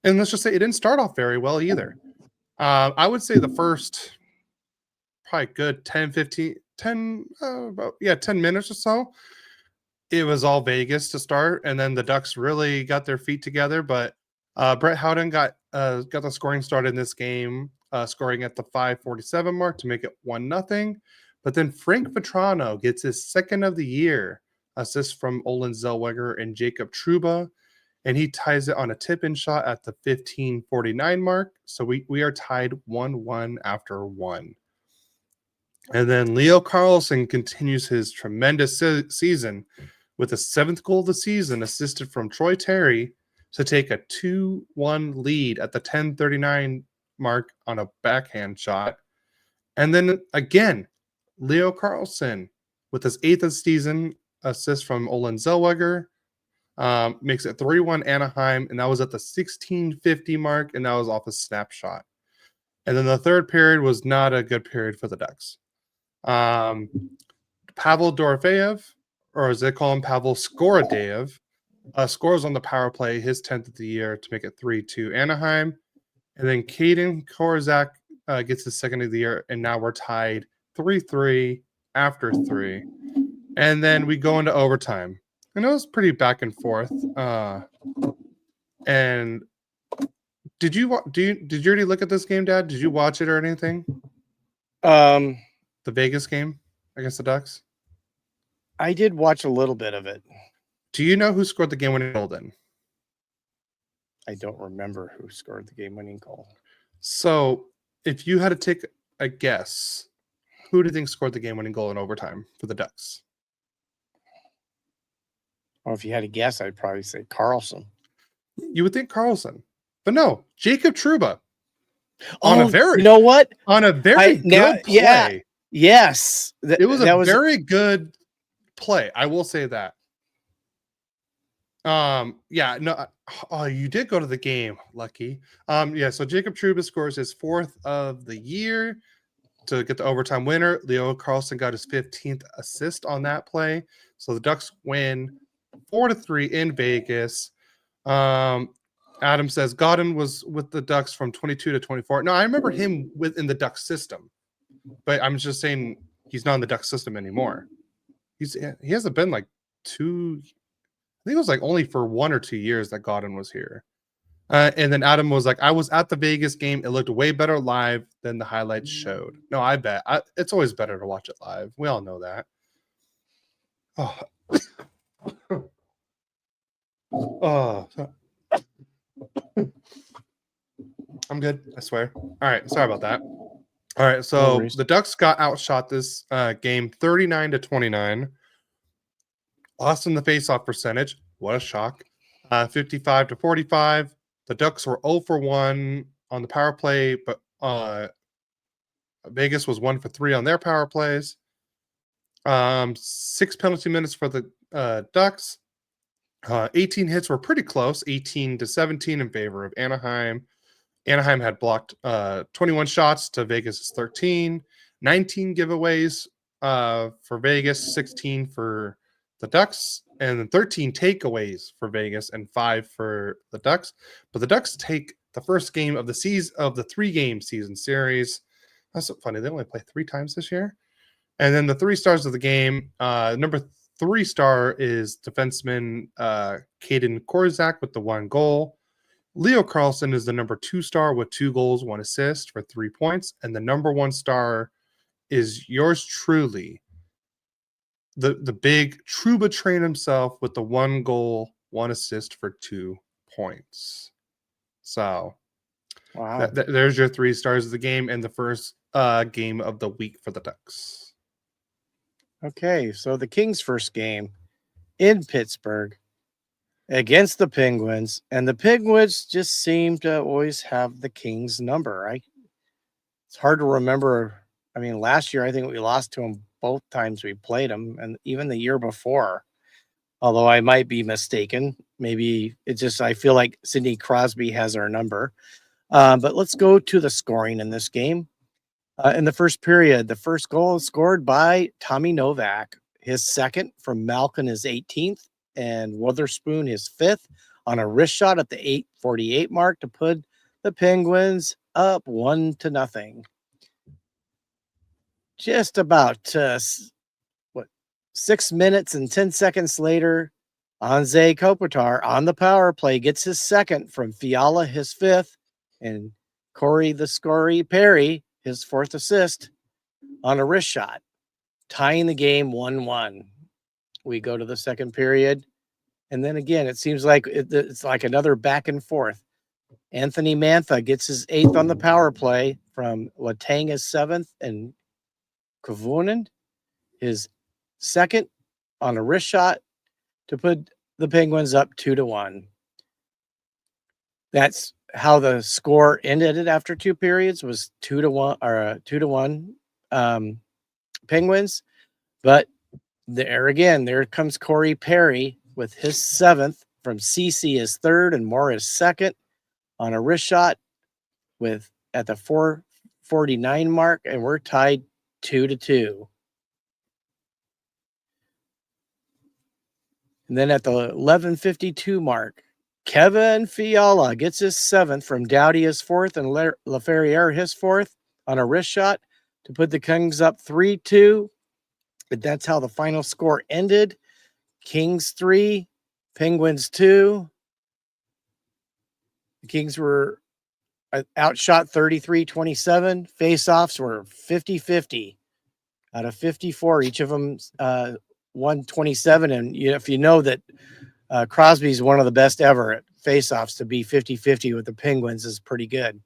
And let's just say it didn't start off very well either. I would say the first probably good 10 minutes or so, it was all Vegas to start, and then the Ducks really got their feet together. But Brett Howden got the scoring started in this game, scoring at the 5:47 mark to make it 1-0. But then Frank Vetrano gets his second of the year assist from Olin Zellweger and Jacob Trouba, and he ties it on a tip-in shot at the 15:49 mark. So we are tied 1-1 after 1. And then Leo Carlson continues his tremendous season with a 7th goal of the season, assisted from Troy Terry, to take a 2-1 lead at the 10:39 mark on a backhand shot. And then again, Leo Carlson with his 8th of the season assist from Olin Zellweger makes it 3-1 Anaheim, and that was at the 16:50 mark, and that was off a snapshot. And then the third period was not a good period for the Ducks. Pavel Dorofeyev, or as they call him, Pavel Skorodeyev, scores on the power play, his 10th of the year, to make it 3-2 Anaheim. And then Caden Korzak gets his 2nd of the year, and now we're tied 3-3 after 3. And then we go into overtime. And it was pretty back and forth. And did you already look at this game, Dad? Did you watch it or anything? The Vegas game against the Ducks? I did watch a little bit of it. Do you know who scored the game-winning goal then? I don't remember who scored the game-winning goal. So, if you had to take a guess, who do you think scored the game-winning goal in overtime for the Ducks? Well, if you had to guess, I'd probably say Carlson. You would think Carlson. But no, Jacob Trouba. You know what? On a very good play. Yeah. Yes. It was a very good play. I will say that. You did go to the game, lucky. So Jacob Trouba scores his 4th of the year to get the overtime winner. Leo Carlson got his 15th assist on that play. So the Ducks win 4-3 in Vegas. Adam says Gaudin was with the Ducks from 22 to 24. No, I remember him within the Ducks system, but I'm just saying he's not in the Ducks system anymore. He hasn't been like 2. I think it was like only for 1 or 2 years that Gaudin was here. And then Adam was like, I was at the Vegas game. It looked way better live than the highlights showed. No, I bet. It's always better to watch it live. We all know that. Oh, oh. I'm good. I swear. All right. Sorry about that. All right. No So worries. the Ducks got outshot this game 39-29. Lost in the faceoff percentage. What a shock. 55-45. The Ducks were 0 for 1 on the power play, but Vegas was 1 for 3 on their power plays. 6 penalty minutes for the Ducks. 18 hits were pretty close, 18-17 in favor of Anaheim. Anaheim had blocked 21 shots to Vegas' 13, 19 giveaways for Vegas, 16 for the Ducks, and then 13 takeaways for Vegas and 5 for the Ducks. But the Ducks take the first game of the season of the 3-game season series. That's so funny. They only play 3 times this year. And then the 3 stars of the game, number 3 star is defenseman Caden Korzak with the 1 goal. Leo Carlson is the number 2 star with 2 goals, 1 assist for 3 points. And the number 1 star is yours truly, the big Trouba train himself with the 1 goal, 1 assist for 2 points. So Wow. there's your 3 stars of the game and the first game of the week for the Ducks. Okay, so the Kings' first game in Pittsburgh against the Penguins, and the Penguins just seem to always have the Kings' number. It's hard to remember. I mean, last year I think we lost to them both times we played them, and even the year before. Although I might be mistaken, maybe it's just I feel like Sidney Crosby has our number. But let's go to the scoring in this game. In the first period, the first goal scored by Tommy Novak. His second from Malkin, his 18th, and Witherspoon, his 5th, on a wrist shot at the 8:48 mark to put the Penguins up 1-0. Just about 6 minutes and 10 seconds later, Anze Kopitar on the power play gets his second from Fiala, his 5th, and Corey the Scory Perry, his 4th assist on a wrist shot, tying the game 1-1. We go to the second period, and then again, it seems like it's like another back and forth. Anthony Mantha gets his 8th on the power play from Latanga's 7th, and Kuvunen his 2nd on a wrist shot to put the Penguins up 2-1. That's how the score ended after 2 periods, was 2-1 or 2-1 Penguins. But there comes Corey Perry with his 7th from CC, his 3rd, and Moore his 2nd on a wrist shot at the 4:49 mark, and we're tied 2-2. And then at the 11:52 mark, Kevin Fiala gets his 7th from Doughty, his 4th, and Laferriere his 4th on a wrist shot to put the Kings up 3-2. But that's how the final score ended. Kings 3, Penguins 2. The Kings were outshot 33-27. Faceoffs were 50-50 out of 54. Each of them won 27. And if you know that Crosby's one of the best ever at faceoffs, to be 50-50 with the Penguins is pretty good.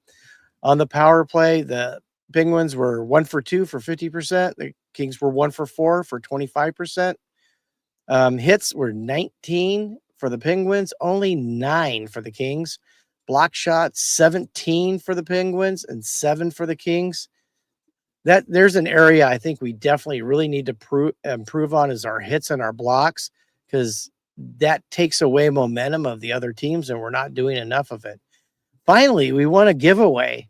On the power play, the Penguins were 1 for 2 for 50%. The Kings were 1 for 4 for 25%. Hits were 19 for the Penguins, only 9 for the Kings. Block shots, 17 for the Penguins and 7 for the Kings. There's an area I think we definitely really need to improve on is our hits and our blocks, because that takes away momentum of the other teams, and we're not doing enough of it. Finally, we won a giveaway.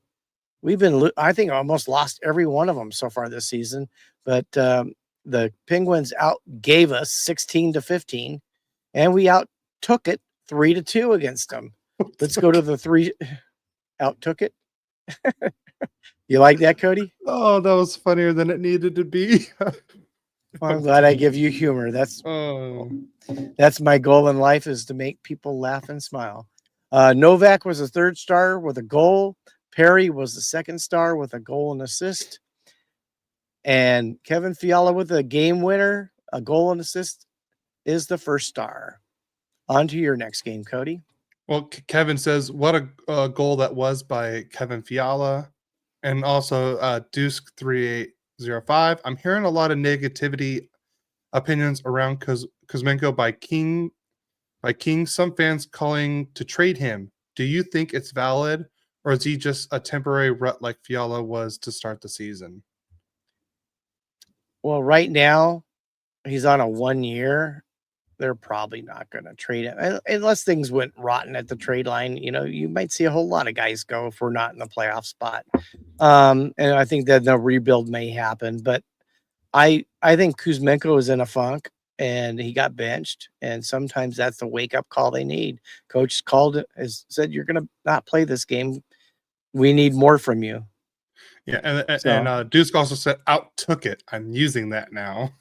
We've been, I think, almost lost every one of them so far this season, but the Penguins outgave us 16-15, and we outtook it 3-2 against them. Let's go to the 3. Outtook it. You like that, Cody? Oh, that was funnier than it needed to be. Well, I'm glad I give you humor. That's my goal in life, is to make people laugh and smile. Novak was the third star with a goal. Perry was the second star with a goal and assist. And Kevin Fiala with a game winner, a goal and assist, is the first star. On to your next game, Cody. Well, Kevin says, what a goal that was by Kevin Fiala. And also Dusk 3805. I'm hearing a lot of negativity opinions around Kuzmenko by King. Some fans calling to trade him. Do you think it's valid, or is he just a temporary rut like Fiala was to start the season? Well, right now, he's on a 1 year. They're probably not going to trade him unless things went rotten at the trade line. You know, you might see a whole lot of guys go if we're not in the playoff spot. And I think that the rebuild may happen, but I think Kuzmenko is in a funk and he got benched. And sometimes that's the wake up call they need. Coach said, you're going to not play this game. We need more from you. Yeah. And Dusk also said, out took it. I'm using that now.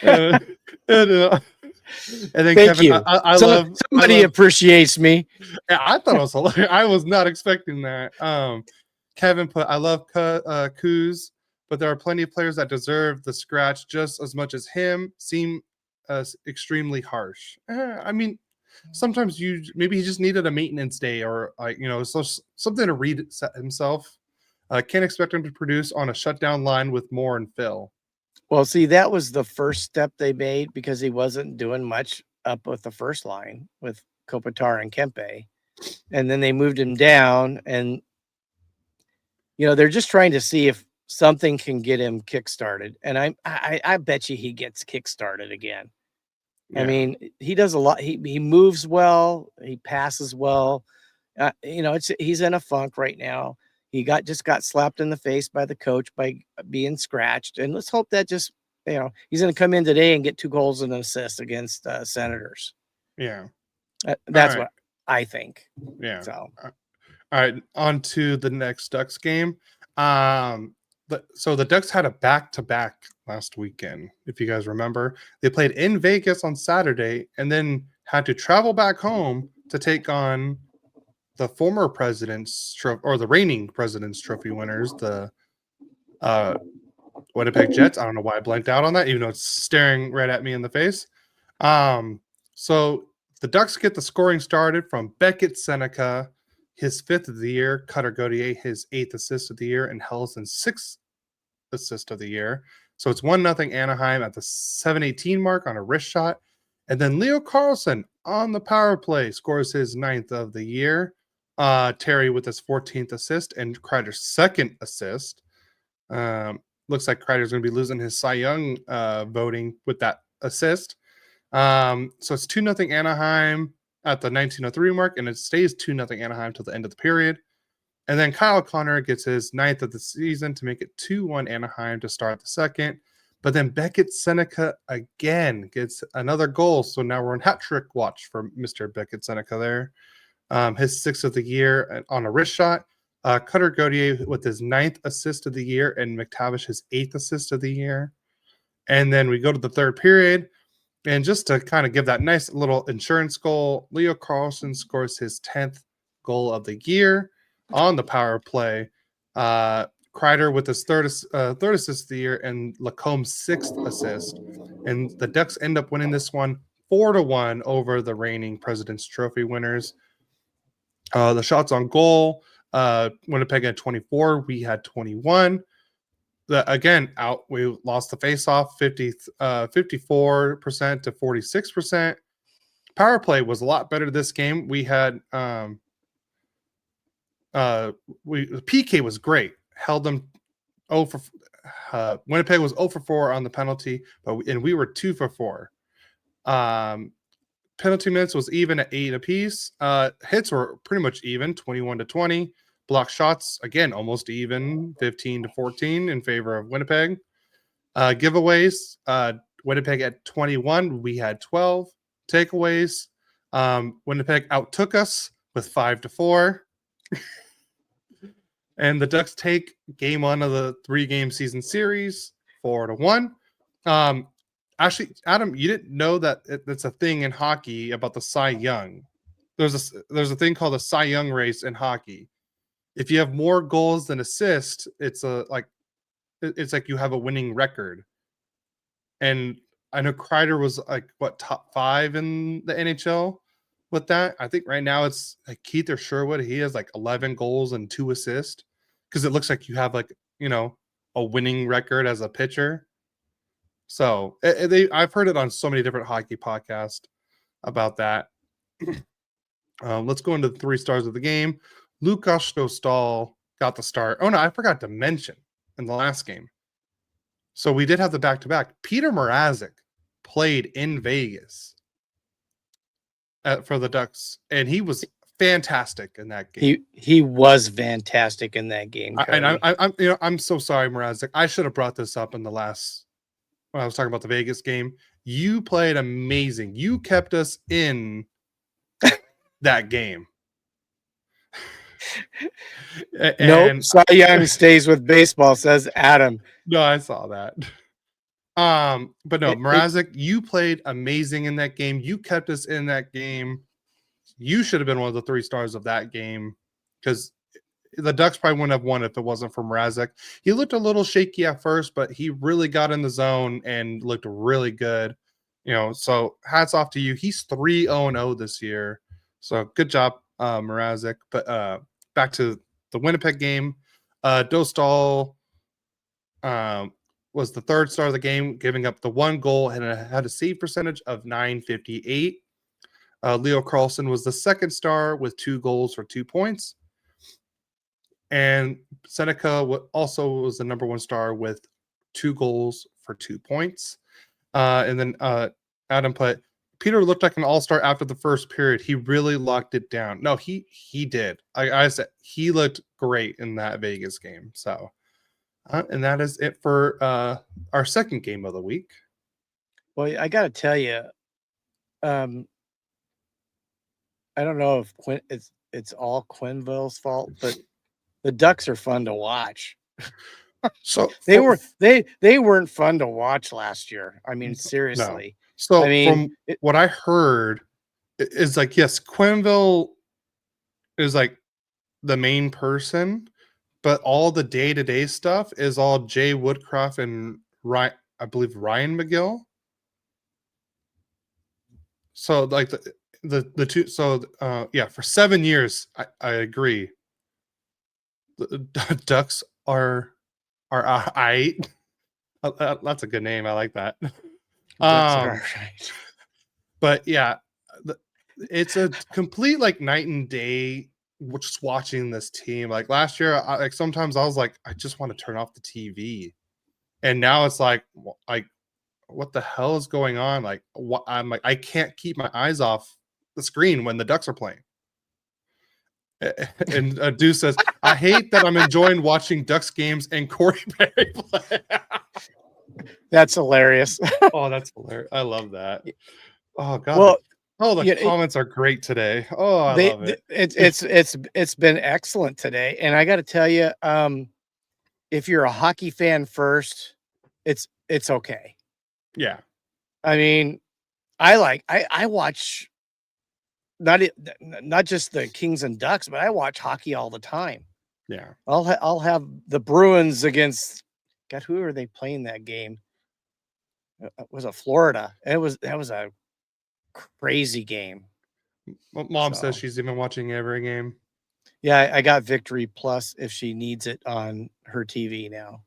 And then Thank Kevin, you. I love somebody appreciates me. Yeah, I thought it was hilarious. I was not expecting that. Kevin put, I love Kuz, but there are plenty of players that deserve the scratch just as much as him. Seem extremely harsh. I mean, sometimes maybe he just needed a maintenance day, or something to reset himself. Can't expect him to produce on a shutdown line with Moore and Phil. Well, see, that was the first step they made because he wasn't doing much up with the first line with Kopitar and Kempe. And then they moved him down, and they're just trying to see if something can get him kickstarted. And I bet you he gets kickstarted again. Yeah. I mean, he does a lot. He moves well. He passes well. He's in a funk right now. He just got slapped in the face by the coach by being scratched. And let's hope that he's going to come in today and get 2 goals and an assist against Senators. Yeah. That's what I think. Yeah. So, all right. On to the next Ducks game. So the Ducks had a back-to-back last weekend, if you guys remember. They played in Vegas on Saturday and then had to travel back home to take on the former President's Trophy, or the reigning President's Trophy winners, the Winnipeg Jets. I don't know why I blanked out on that, even though it's staring right at me in the face. So the Ducks get the scoring started from Beckett Seneca, his 5th of the year, Cutter Gauthier, his 8th assist of the year, and Helson's 6th assist of the year. So it's 1-0 Anaheim at the 7:18 mark on a wrist shot. And then Leo Carlson on the power play scores his 9th of the year. Terry with his 14th assist and Kreider's 2nd assist. Looks like Kreider's going to be losing his Cy Young voting with that assist. So it's 2-0 Anaheim at the 19:03 mark, and it stays 2-0 Anaheim till the end of the period. And then Kyle Connor gets his 9th of the season to make it 2-1 Anaheim to start the second. But then Beckett Seneca again gets another goal. So now we're on hat trick watch for Mr. Beckett Seneca there. His 6th of the year on a wrist shot. Cutter Gauthier with his 9th assist of the year, and McTavish his 8th assist of the year. And then we go to the third period. And just to kind of give that nice little insurance goal, Leo Carlson scores his 10th goal of the year on the power play. Kreider with his third assist of the year, and Lacombe's 6th assist. And the Ducks end up winning this one 4-1 over the reigning President's Trophy winners. The shots on goal, Winnipeg had 24. We had 21. We lost the face-off 54% to 46%. Power play was a lot better this game. We had PK was great. Held them Winnipeg was 0 for 4 on the penalty, and we were 2 for 4. Penalty minutes was even at 8 apiece. Hits were pretty much even, 21-20. Block shots, again, almost even, 15-14 in favor of Winnipeg. Giveaways, Winnipeg at 21. We had 12. Takeaways, Winnipeg outtook us with 5-4. And the Ducks take game 1 of the 3-game season series 4-1. Actually, Adam, you didn't know that it's a thing in hockey about the Cy Young. There's a thing called the Cy Young race in hockey. If you have more goals than assists, it's like you have a winning record. And I know Kreider was like what, top 5 in the NHL with that. I think right now it's like Keith or Sherwood. He has like 11 goals and 2 assists because it looks like you have like, a winning record as a pitcher. So I've heard it on so many different hockey podcasts about that. Let's go into the 3 stars of the game. Lukas Dostal got the start. Oh no, I forgot to mention in the last game. So we did have the back-to-back. Peter Mrazek played in Vegas for the Ducks, and he was fantastic in that game. He was fantastic in that game. I'm so sorry, Mrazek. I should have brought this up in the last when I was talking about the Vegas game. You played amazing. You kept us in that game. Nope, Cy Young stays with baseball, says Adam. No, I saw that. But no, Mrazek, you played amazing in that game. You kept us in that game. You should have been one of the 3 stars of that game because the Ducks probably wouldn't have won if it wasn't for Mrazek. He looked a little shaky at first, but he really got in the zone and looked really good. So hats off to you. He's 3-0-0 this year. So good job, Mrazek. But back to the Winnipeg game. Dostal was the 3rd star of the game, giving up the 1 goal and had a save percentage of .958. Leo Carlson was the 2nd star with 2 goals for 2 points. And Seneca also was the number 1 star with 2 goals for 2 points. And then Adam put, Peter looked like an all-star after the first period. He really locked it down. No, he did. I said he looked great in that Vegas game. So, and that is it for our second game of the week. Well, I got to tell you, I don't know if it's all Quenneville's fault, but the Ducks are fun to watch. So they weren't fun to watch last year. I mean, seriously. No. So from what I heard is like, yes, Quenneville is like the main person, but all the day-to-day stuff is all Jay Woodcroft and Ryan, I believe Ryan McGill. So like the two, so yeah, for 7 years, I agree. The Ducks are I. That's a good name. I like that. But yeah, it's a complete like night and day. Just watching this team, like last year, like sometimes I was like, I just want to turn off the TV, and now it's like what the hell is going on? Like, what I'm like, I can't keep my eyes off the screen when the Ducks are playing. And Deuce says, I hate that I'm enjoying watching Ducks games and Corey Perry play. That's hilarious. Oh, that's hilarious. I love that. Oh God. Well, the comments are great today. Oh, I love it. It's been excellent today. And I got to tell you, if you're a hockey fan first, it's okay. Yeah. I mean, I watch not just the Kings and Ducks, but I watch hockey all the time. Yeah. I'll have the Bruins against, God, who are they playing that game? It was a Florida. That was a crazy game. Mom says she's even watching every game. Yeah, I got Victory Plus if she needs it on her TV now.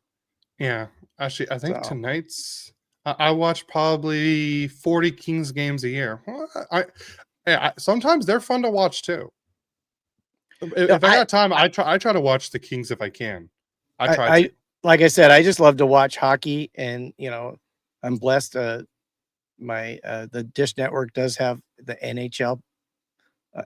Yeah, actually, I think tonight's. I watch probably 40 Kings games a year. I sometimes they're fun to watch too. If I got time, I try to watch the Kings if I can. I like I said, I just love to watch hockey, and I'm blessed. My the Dish Network does have the NHL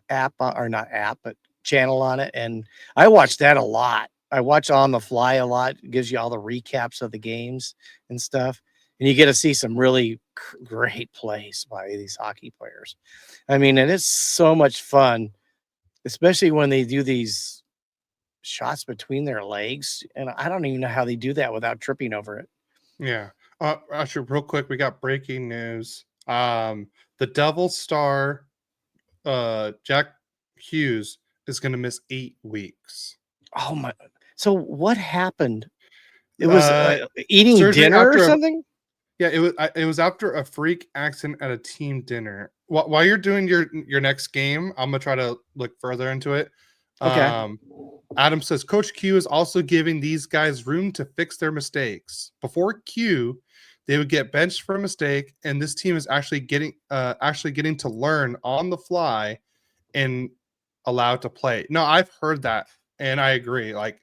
app, or not app, but channel on it, and I watch that a lot. I watch On the Fly a lot. It gives you all the recaps of the games and stuff, and you get to see some really great plays by these hockey players. I mean, and it's so much fun, especially when they do these shots between their legs, and I don't even know how they do that without tripping over it. Yeah. Actually, real quick, we got breaking news. The Devil Star, Jack Hughes, is going to miss 8 weeks. Oh my! So what happened? It was Uh, eating surgery dinner or after something. yeah, it was after a freak accident at a team dinner. While you're doing your next game, I'm gonna try to look further into it. Okay. Adam says Coach Q is also giving these guys room to fix their mistakes. Before Q, they would get benched for a mistake, and this team is actually getting to learn on the fly and allowed to play. No, I've heard that, and I agree. Like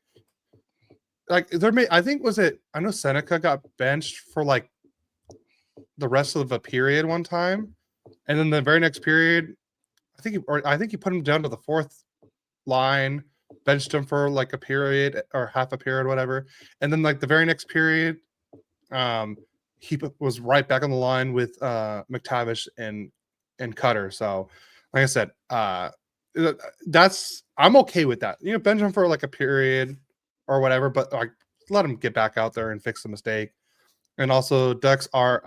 there may I think was it I know Seneca got benched for like the rest of a period one time, and then the very next period, I think he put him down to the fourth line, benched him for like a period or half a period, whatever, and then like the very next period, um, was right back on the line with McTavish and Cutter. So, like I said, that's I'm okay with that. You know, bench him for like a period or whatever, but like let him get back out there and fix the mistake. And also, Ducks are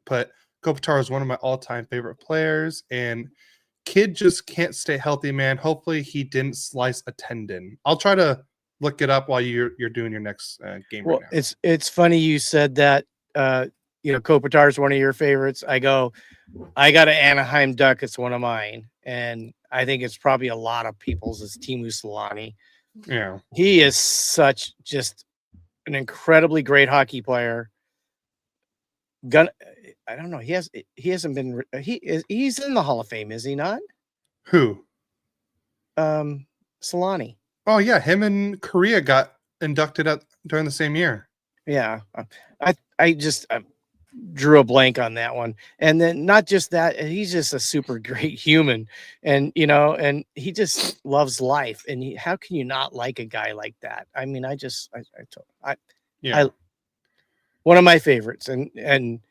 but Kopitar is one of my all-time favorite players, and kid just can't stay healthy, man. Hopefully, he didn't slice a tendon. I'll try to look it up while you're doing your next game right Well, now. it's funny you said that. Kopitar is one of your favorites. I got an Anaheim Duck. It's one of mine, and I think it's probably a lot of people's. Is Timu Solani. Yeah, He is such just an incredibly great hockey player. I don't know. He hasn't been. He's in the Hall of Fame, is he not? who? Solani. Oh yeah, him and Korea got inducted during the same year. Yeah, I just drew a blank on that one. And then not just that, he's just a super great human, and and he just loves life. And how can you not like a guy like that? I mean, Yeah. one of my favorites, and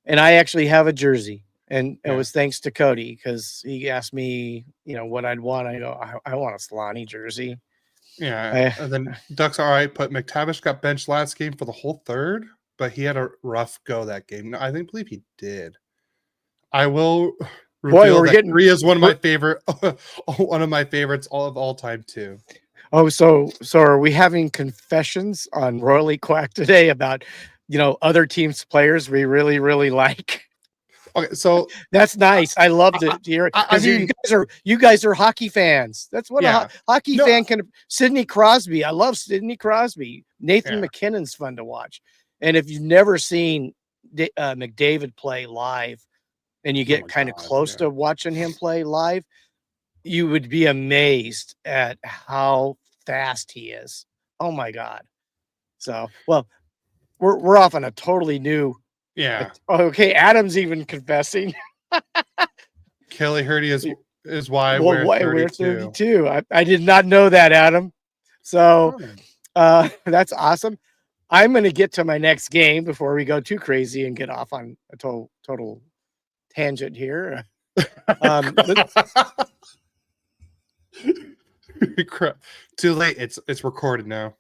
I actually have a jersey, and it Yeah. was thanks to Cody because he asked me, what I'd want. I go, I want a Solani jersey. Yeah, and then Ducks all right, but McTavish got benched last game for the whole third, but he had a rough go that game. No, I believe he did. I will reveal we're that getting. Korea is one of my favorite, one of my favorites of all time too. Oh, so are we having confessions on Royally Quack today about, other teams' players we really, really like? Okay, so That's nice. I love to hear it I because mean, you guys are hockey fans. That's what yeah, hockey no, fan can. Sidney Crosby. I love Sidney Crosby. Nathan yeah. McKinnon's fun to watch. And if you've never seen McDavid play live, and you Oh get my kind of god, close yeah. to watching him play live, you would be amazed at how fast he is. Oh my God. So, well, we're off on a totally new. Yeah. Okay, Adam's even confessing. Kelly Hurdy is why I Well, wear why we're 32. 32. I did not know that, Adam. So, Oh, that's awesome. I'm going to get to my next game before we go too crazy and get off on a total tangent here. crap. Too late. It's recorded now.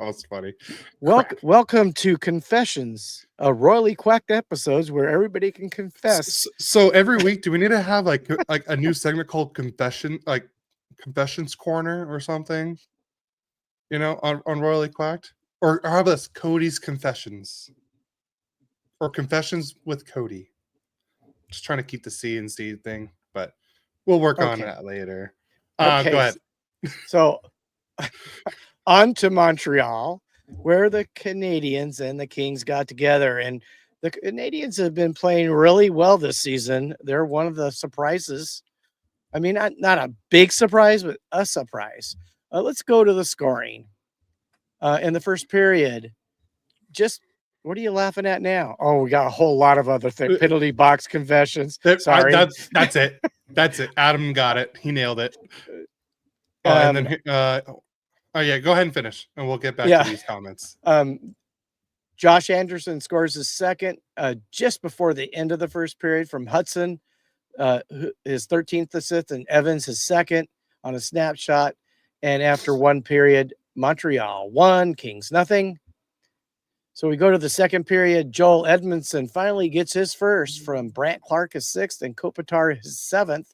Oh, it's funny. Welcome to Confessions, a royally quacked episodes where everybody can confess. So every week, do we need to have like a new segment called Confessions Corner or something? On Royally Quacked, or how about this Cody's Confessions or Confessions with Cody? Just trying to keep the C and C thing, but we'll work on Okay. that later. Okay. Go ahead. So on to Montreal, where the Canadians and the Kings got together. And the Canadians have been playing really well this season. They're one of the surprises. I mean, not a big surprise, but a surprise. Let's go to the scoring. In the first period, just what are you laughing at now? Oh, we got a whole lot of other things. Penalty box confessions. Sorry. That's it. That's it. Adam got it. He nailed it. And then oh yeah, go ahead and finish, and we'll get back to these comments. Josh Anderson scores his second just before the end of the first period from Hudson, his 13th assist, and Evans his second on a snapshot. And after one period, Montreal 1, Kings nothing. So we go to the second period. Joel Edmondson finally gets his first from Brant Clark, his sixth, and Kopitar, his seventh,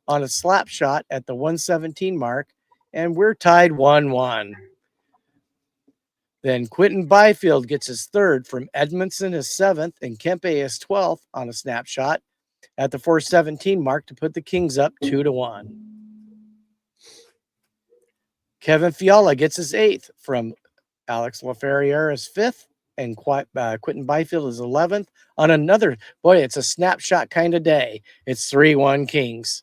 on a slap shot at the 117 mark. And we're tied 1-1. Then Quentin Byfield gets his third from Edmondson, his seventh, and Kempe, his 12th, on a snapshot at the 417 mark to put the Kings up 2-1. Kevin Fiala gets his eighth from Alex Laferriera's fifth, and Quentin Byfield is 11th on another. Boy, it's a snapshot kind of day. It's 3-1 Kings.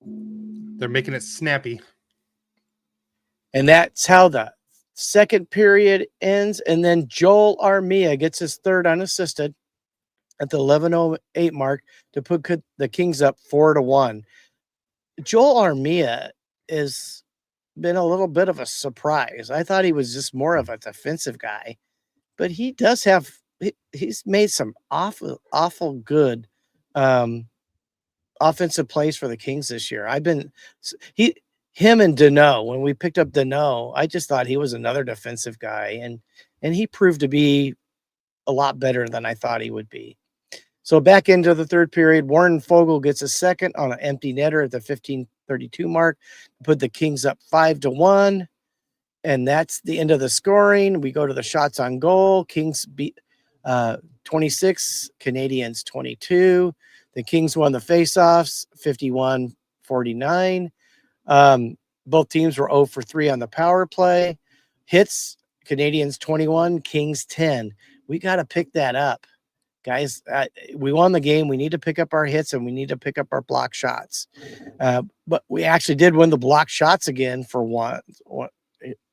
They're making it snappy. And that's how the second period ends. And then Joel Armia gets his third unassisted at the 11:08 mark to put the Kings up 4-1. Joel Armia has been a little bit of a surprise. I thought he was just more of a defensive guy, but he does have, he's made some awful good offensive plays for the Kings this year. Him and Deneau, when we picked up Deneau, I just thought he was another defensive guy, and he proved to be a lot better than I thought he would be. So back into the third period, Warren Fogle gets a second on an empty netter at the 15:32 mark, put the Kings up 5-1, and that's the end of the scoring. We go to the shots on goal. Kings beat 26, Canadians 22. The Kings won the faceoffs 51-49. Both teams were 0 for 3 on the power play. Hits, Canadians 21, Kings 10. We got to pick that up, guys. We won the game. We need to pick up our hits, and we need to pick up our block shots. But we actually did win the block shots again for one,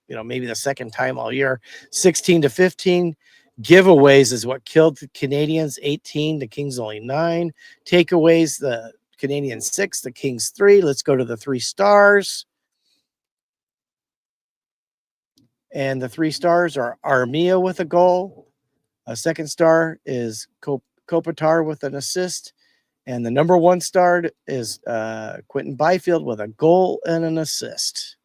maybe the second time all year. 16-15. Giveaways is what killed the Canadians, 18. The Kings only 9. Takeaways, the Canadians 6, the Kings 3. Let's go to the 3 stars. And the 3 stars are Armia with a goal. A second star is Kopitar with an assist. And the number 1 star is Quentin Byfield with a goal and an assist.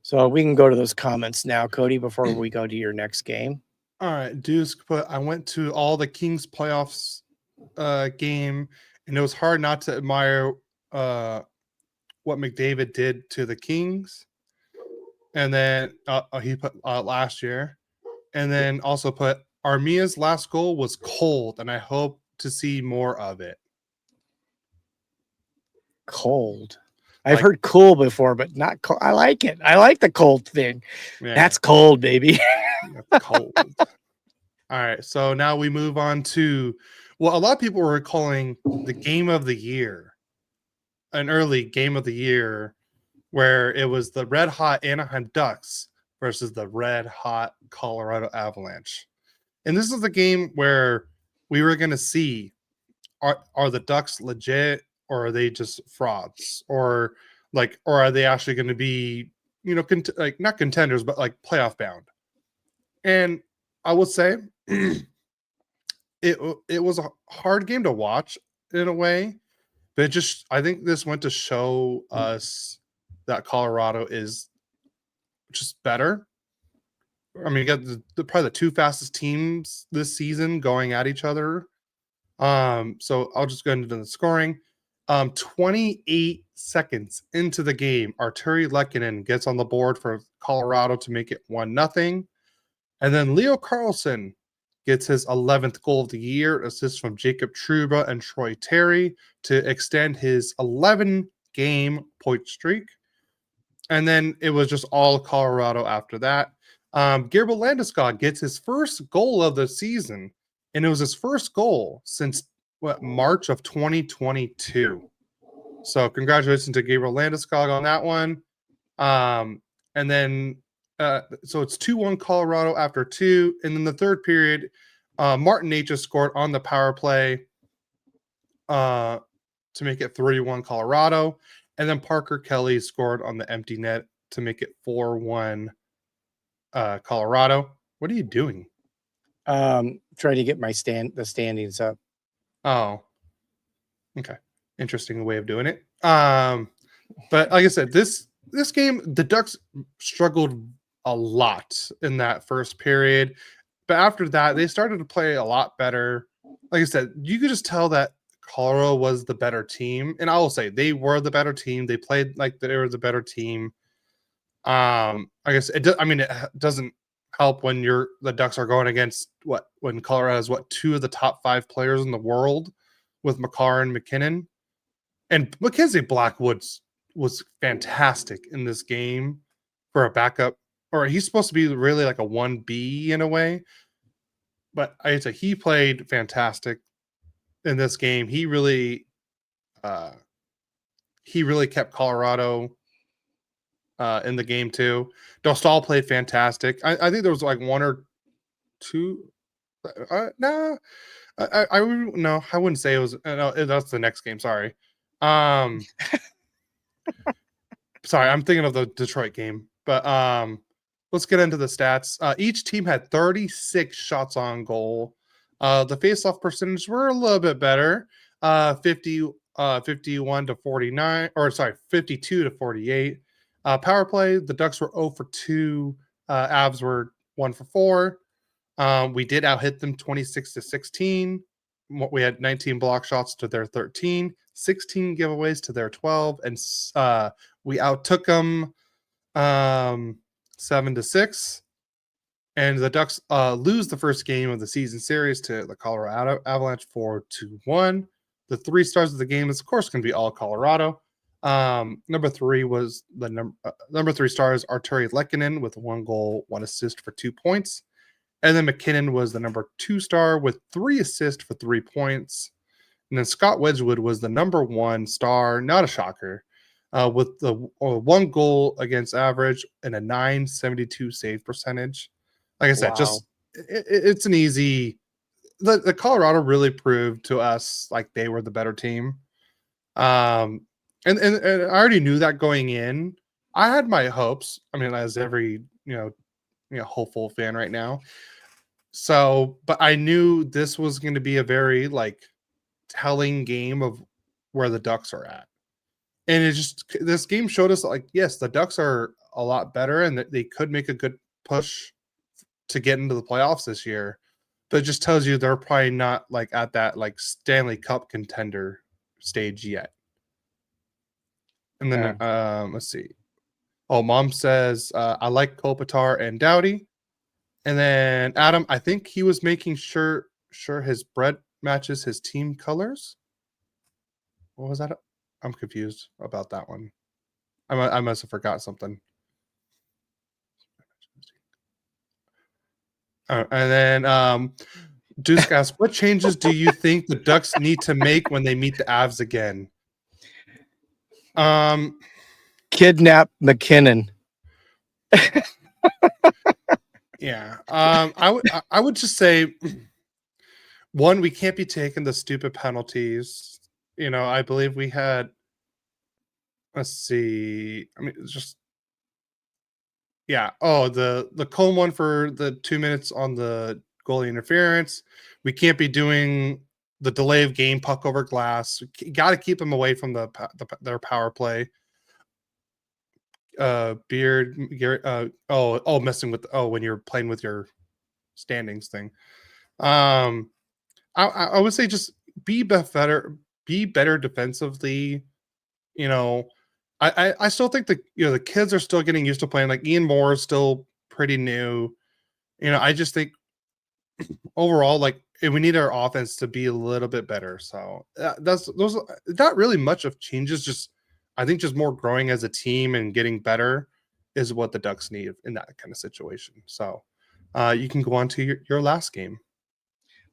So we can go to those comments now, Cody, before we go to your next game. All right, Deuce, I went to all the Kings playoffs game, and it was hard not to admire what McDavid did to the Kings. And then he put last year, and then also put Armia's last goal was cold, and I hope to see more of it. Cold. I've heard cool before, but not cold. I like it. I like the cold thing. Yeah. That's cold, baby. That's cold. All right. So now we move on to what a lot of people were calling the game of the year, an early game of the year, where it was the red hot Anaheim Ducks versus the red hot Colorado Avalanche. And this is the game where we were going to see, are the Ducks legit, or are they just frauds, or are they actually going to be, not contenders, but like playoff bound? And I would say it was a hard game to watch in a way, but I think this went to show us that Colorado is just better. I mean, you got probably the 2 fastest teams this season going at each other. So I'll just go into the scoring. 28 seconds into the game, Arturi Lehkonen gets on the board for Colorado to make it 1-0. And then Leo Carlson gets his 11th goal of the year, assist from Jacob Trouba and Troy Terry to extend his 11-game point streak. And then it was just all Colorado after that. Gabriel Landeskog gets his first goal of the season, and it was his first goal since March of 2022. So congratulations to Gabriel Landeskog on that one. And then so it's 2-1 Colorado after 2. And then the third period, Martin Necas scored on the power play to make it 3-1 Colorado. And then Parker Kelly scored on the empty net to make it 4-1 Colorado. What are you doing? Trying to get the standings up. Oh, okay. Interesting way of doing it. But like I said, this game, the Ducks struggled a lot in that first period. But after that, they started to play a lot better. Like I said, you could just tell that Colorado was the better team. And I will say they were the better team. They played like they were the better team. I guess it doesn't help when the Ducks are going against when Colorado has two of the top 5 players in the world with Makar and McKinnon. And Mackenzie Blackwood's was fantastic in this game for a backup, or he's supposed to be really like a 1B in a way. But I'd say he played fantastic in this game. He really kept Colorado in the game too. Dostal played fantastic. I think there was like 1 or 2. No, I wouldn't say it was. No, that's the next game. Sorry. Sorry, I'm thinking of the Detroit game. But let's get into the stats. Each team had 36 shots on goal. The faceoff percentage were a little bit better. 51 to 49, or sorry, 52 to 48. Power play, the Ducks were 0 for 2. Avs were 1 for 4. We did out hit them 26 to 16. We had 19 block shots to their 13, 16 giveaways to their 12, and we outtook them 7 to 6. And the Ducks lose the first game of the season series to the Colorado Avalanche 4-1. The 3 stars of the game is, of course, going to be all Colorado. Number 3 was the number 3 stars, Arturi Lehkonen with 1 goal, 1 assist for 2 points. And then McKinnon was the number 2 star with 3 assists for 3 points. And then Scott Wedgwood was the number 1 star, not a shocker, with the 1 goal against average and a .972 save percentage. Like I said, just it's an easy. The Colorado really proved to us like they were the better team. And I already knew that going in. I had my hopes. I mean, as every hopeful fan right now. So, but I knew this was going to be a very like telling game of where the Ducks are at. And this game showed us like, yes, the Ducks are a lot better and that they could make a good push to get into the playoffs this year. But it just tells you they're probably not like at that like Stanley Cup contender stage yet. And then let's see. Oh, Mom says I like Kopitar and Doughty. And then Adam, I think he was making sure his bread matches his team colors. What was that? I'm confused about that one. I must have forgot something. And then Dusk asks, what changes do you think the Ducks need to make when they meet the Avs again? Kidnap McKinnon. Yeah. I would just say, one, we can't be taking the stupid penalties. I believe we had, let's see. I mean, it's just, yeah. Oh, the Cone one for the 2 minutes on the goalie interference. We can't be doing the delay of game puck over glass. We got to keep them away from their power play. Beard, Garrett, messing with when you're playing with your standings thing. I would say just be better defensively. I still think the kids are still getting used to playing. Like Ian Moore is still pretty new. I just think overall, like we need our offense to be a little bit better. So those not really much of changes. Just I think just more growing as a team and getting better is what the Ducks need in that kind of situation. So you can go on to your last game.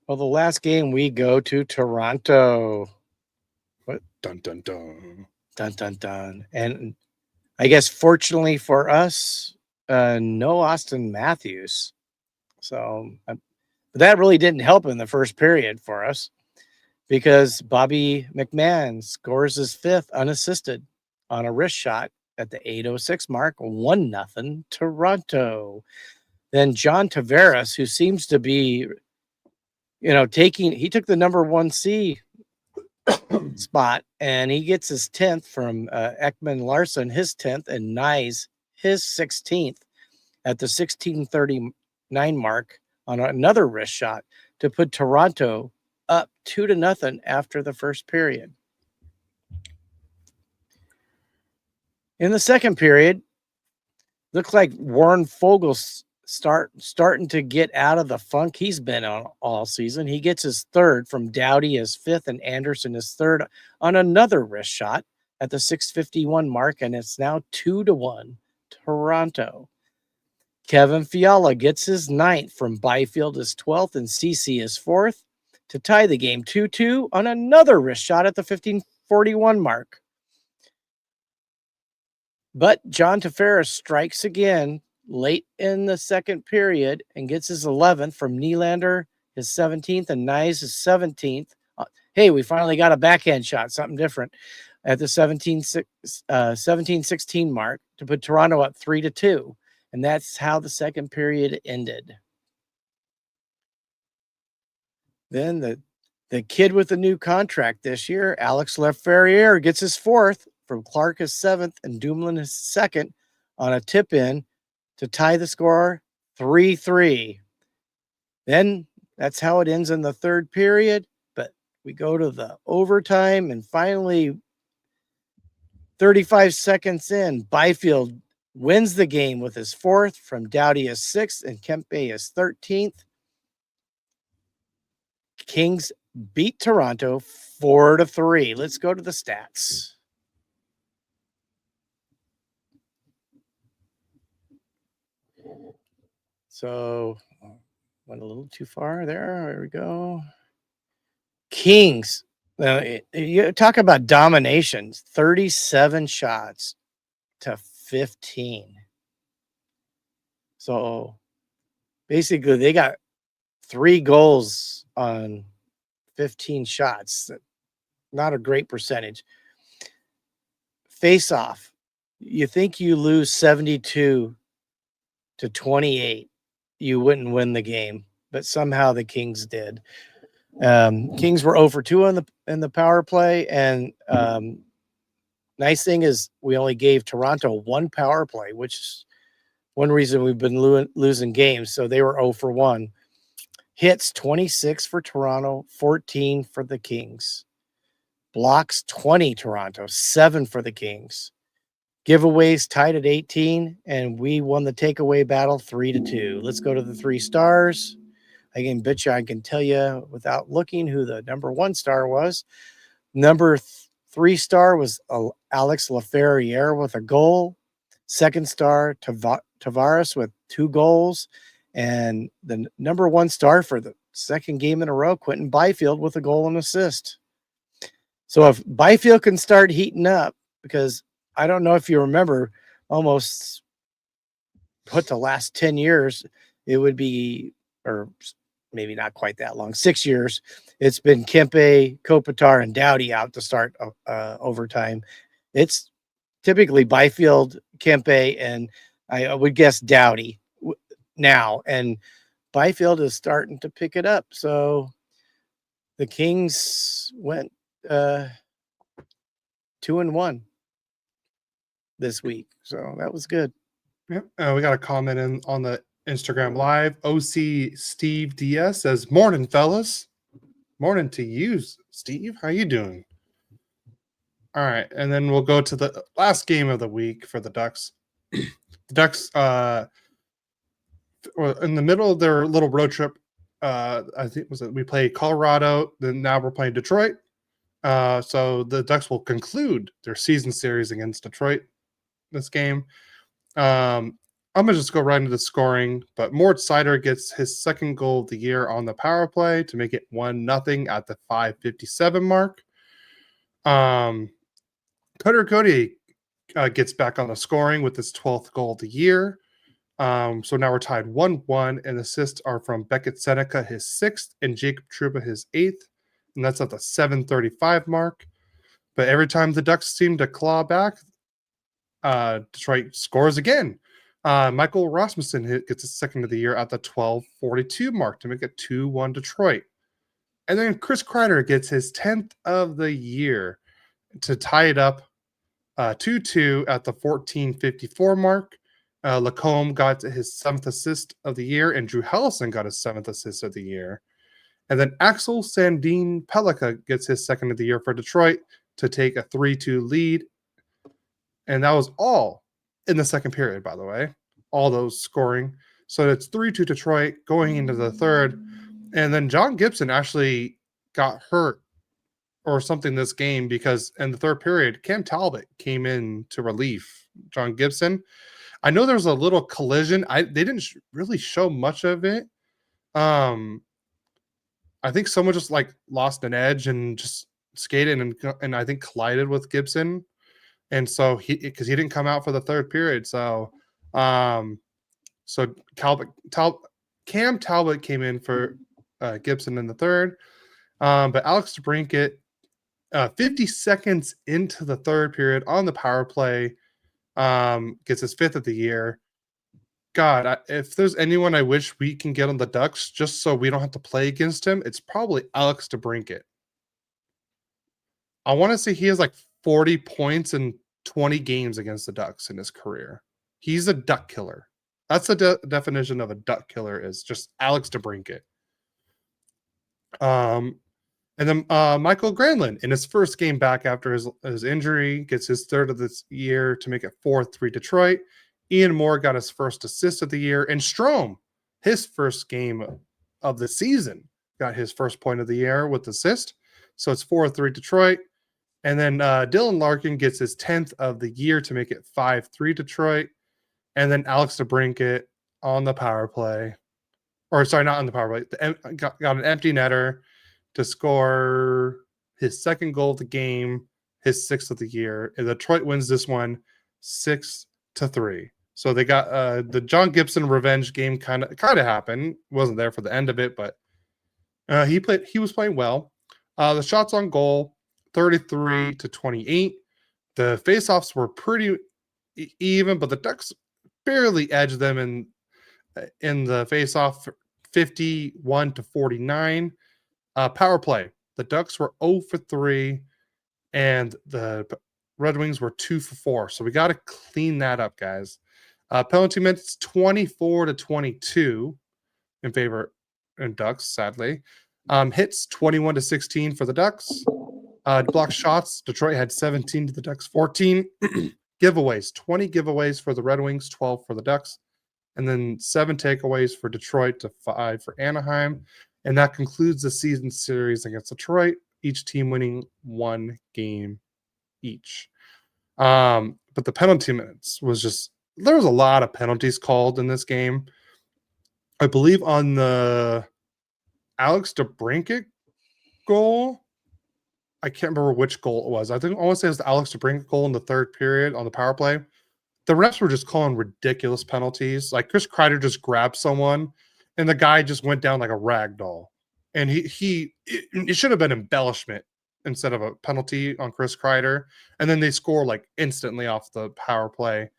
Well, the last game we go to Toronto. What? Dun dun dun. Dun dun dun. And I guess fortunately for us, no Austin Matthews. So that really didn't help in the first period for us because Bobby McMahon scores his 5th unassisted on a wrist shot at the 8:06 mark, 1-0 Toronto. Then John Tavares, who seems to be, he took the number 1C spot and he gets his 10th from Ekman Larson, his 10th, and Nyes his 16th. at the 16:39 mark on another wrist shot to put Toronto up 2-0 after the first period. In the second period, looks like Warren Fogel's starting to get out of the funk he's been on all season. He gets his third from Doughty, his fifth, and Anderson his third on another wrist shot at the 6:51 mark, and it's now 2-1 Toronto. Kevin Fiala gets his ninth from Byfield, his 12th, and CC his fourth to tie the game 2-2 on another wrist shot at the 15:41 mark. But John Tafara strikes again late in the second period and gets his 11th from Nylander, his 17th, and Nyes his 17th. Hey, we finally got a backhand shot, something different, at the 17-16 mark to put Toronto up 3-2. And that's how the second period ended. Then the kid with the new contract this year, Alex Laferriere, gets his fourth from Clark his seventh and Dumoulin his second on a tip in to tie the score 3-3. Then that's how it ends in the third period. But we go to the overtime, and finally, 35 seconds in, Byfield wins the game with his fourth from Doughty his sixth and Kempe his 13th. Kings beat Toronto 4-3. Let's go to the stats. So went a little too far there. There we go. Kings. You talk about domination. 37 shots to 15. So basically they got 3 goals on 15 shots. Not a great percentage. Face off. You think you lose 72-28, you wouldn't win the game, but somehow the Kings did. Kings were 0 for 2 in the power play, and nice thing is we only gave Toronto 1 power play, which is one reason we've been losing games. So they were 0 for 1. Hits 26 for Toronto, 14 for the Kings. Blocks 20 Toronto, 7 for the Kings. Giveaways tied at 18, and we won the takeaway battle 3-2. Let's go to the 3 stars. I can tell you without looking who the number 1 star was. Number 3 star was Alex Laferriere with a goal. Second star, Tavares with 2 goals. And the number 1 star for the second game in a row, Quentin Byfield with a goal and assist. So if Byfield can start heating up, because I don't know if you remember, almost put the last 10 years, it would be, or maybe not quite that long, 6 years. It's been Kempe, Kopitar, and Doughty out to start overtime. It's typically Byfield, Kempe, and I would guess Doughty now. And Byfield is starting to pick it up. So the Kings went 2-1 this week. So that was good. Yep. We got a comment in on the Instagram Live. OC Steve DS says, "Morning, fellas." Morning to you, Steve. How you doing? All right, and then we'll go to the last game of the week for the Ducks. The Ducks, in the middle of their little road trip, I think we played Colorado. Then now we're playing Detroit. So the Ducks will conclude their season series against Detroit this game. I'm gonna just go right into the scoring, but Mort Seider gets his second goal of the year on the power play to make it 1-0 at the 5:57 mark. Cutter Cody gets back on the scoring with his 12th goal of the year. So now we're tied 1-1, and assists are from Beckett Seneca, his 6th, and Jacob Trouba, his 8th, and that's at the 7:35 mark. But every time the Ducks seem to claw back, Detroit scores again. Michael Rasmussen gets his second of the year at the 12:42 mark to make it 2-1 Detroit. And then Chris Kreider gets his 10th of the year to tie it up 2-2 at the 14:54 mark. Lacombe got his 7th assist of the year, and Drew Helleson got his 7th assist of the year. And then Axel Sandin Pellikka gets his 2nd of the year for Detroit to take a 3-2 lead. And that was all in the second period, by the way, all those scoring. So it's 3-2 Detroit going into the third. And then John Gibson actually got hurt or something this game because in the third period, Cam Talbot came in to relief John Gibson. I know there was a little collision. They didn't really show much of it. I think someone just like lost an edge and just skated and I think collided with Gibson. And so because he didn't come out for the third period. So Cam Talbot came in for Gibson in the third. But Alex DeBrincat, 50 seconds into the third period on the power play, gets his 5th of the year. God, if there's anyone I wish we can get on the Ducks just so we don't have to play against him, it's probably Alex DeBrincat. I want to say he has like 40 points in 20 games against the Ducks in his career. He's a duck killer. That's the definition of a duck killer, is just Alex DeBrincat. And then Michael Granlund, in his first game back after his injury, gets his 3rd of this year to make it 4-3 Detroit. Ian Moore got his 1st assist of the year. And Strome, his first game of the season, got his 1st point of the year with assist. So it's 4-3 Detroit. And then Dylan Larkin gets his 10th of the year to make it 5-3 Detroit. And then Alex DeBrincat on the power play. Or sorry, not on the power play. Got an empty netter to score his 2nd goal of the game, his 6th of the year. And Detroit wins this one 6-3. So they got the John Gibson revenge game kind of happened. Wasn't there for the end of it, but he was playing well. The shots on goal, 33-28. The faceoffs were pretty even, but the Ducks barely edged them in the faceoff, 51-49. Power play, the Ducks were 0-3, and the Red Wings were 2-4. So we got to clean that up, guys. Penalty minutes, 24-22 in favor of Ducks, sadly. Hits, 21-16 for the Ducks. Blocked shots, Detroit had 17 to the Ducks, 14. Giveaways, 20 giveaways for the Red Wings, 12 for the Ducks. And then 7 takeaways for Detroit to 5 for Anaheim. And that concludes the season series against Detroit, each team winning 1 game each. But the penalty minutes was just, there was a lot of penalties called in this game. I believe on the Alex DeBrincat goal, I can't remember which goal it was. I want to say it was the Alex DeBrincat goal in the third period on the power play. The refs were just calling ridiculous penalties. Like Chris Kreider just grabbed someone and the guy just went down like a rag doll. And it should have been embellishment instead of a penalty on Chris Kreider. And then they score like instantly off the power play.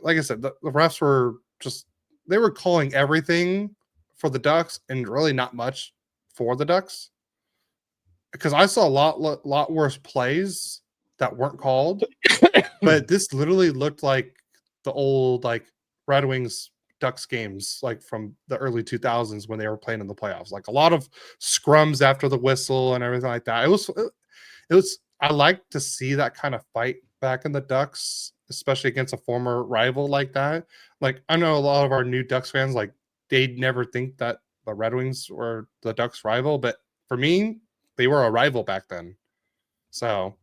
Like I said, the refs were just, they were calling everything for the Ducks and really not much for the Ducks. Because I saw a lot worse plays that weren't called. But this literally looked like the old like Red Wings Ducks games, like from the early 2000s when they were playing in the playoffs. Like a lot of scrums after the whistle and everything like that. It was. I like to see that kind of fight back in the Ducks, especially against a former rival like that. Like I know a lot of our new Ducks fans, like they'd never think that the Red Wings were the Ducks' rival, but for me, they were a rival back then. So.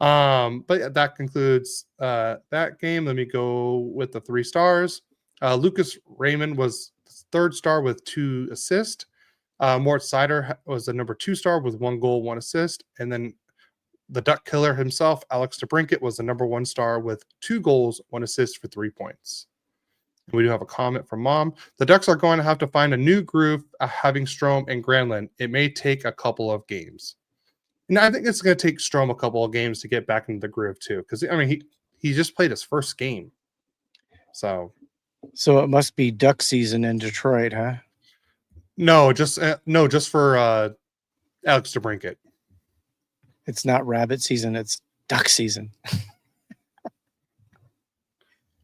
But that concludes that game. Let me go with the 3 stars. Lucas Raymond was 3rd star with 2 assists. Mort Seider was the number 2 star with 1 goal, 1 assist. And then the Duck Killer himself, Alex DeBrincat, was the number 1 star with 2 goals, 1 assist for 3 points. And we do have a comment from Mom. The Ducks are going to have to find a new groove having Strome and Granlund. It may take a couple of games. And I think it's going to take Strome a couple of games to get back into the groove too, because I mean he just played his first game, so it must be duck season in Detroit, huh? No, just for Alex DeBrincat. It's not rabbit season; it's duck season.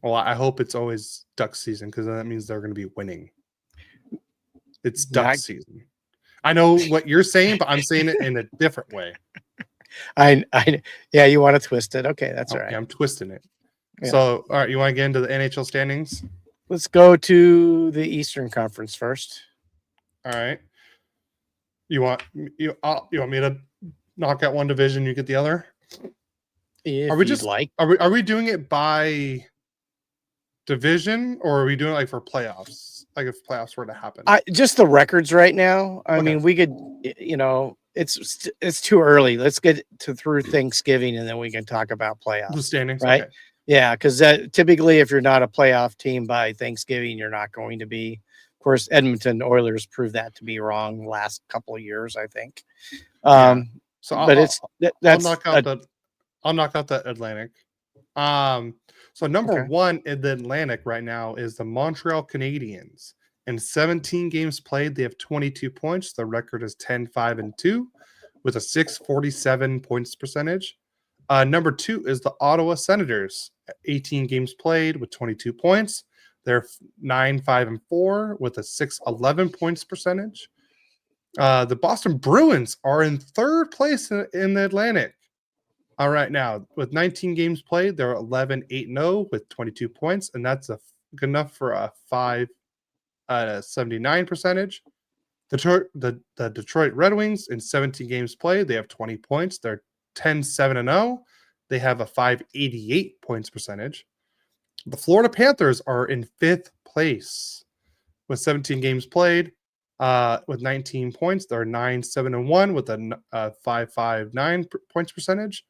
Well, I hope it's always duck season because that means they're going to be winning. It's duck Not, season. I know what you're saying, but I'm saying it in a different way. yeah, you want to twist it. Okay, that's all right. Okay, I'm twisting it. Yeah. So, all right, you want to get into the NHL standings? Let's go to the Eastern Conference first. All right. You want you want me to knock out one division, you get the other? If Are we you'd just like. are we doing it by division or are we doing it like for playoffs? Like if playoffs were to happen. Just the records right now. I Okay. mean, we could, it's too early. Let's get through Thanksgiving and then we can talk about The playoffs. standings, Right? okay. Yeah, because typically, if you're not a playoff team by Thanksgiving, you're not going to be. Of course, Edmonton Oilers proved that to be wrong the last couple of years, I think. Yeah. So But I'll knock out the Atlantic. So number Okay. 1 in the Atlantic right now is the Montreal Canadiens. In 17 games played, they have 22 points. The record is 10-5-2 with a 647 points percentage. Number 2 is the Ottawa Senators. 18 games played with 22 points. They're 9-5-4 with a 611 points percentage. The Boston Bruins are in third place in the Atlantic. All right, now with 19 games played, they're 11-8-0 with 22 points, and that's good enough for a 579 percentage. The Detroit Red Wings in 17 games played, they have 20 points. They're 10-7-0. They have a 588 points percentage. The Florida Panthers are in fifth place with 17 games played. With 19 points, they're 9-7-1 with a 559 points percentage.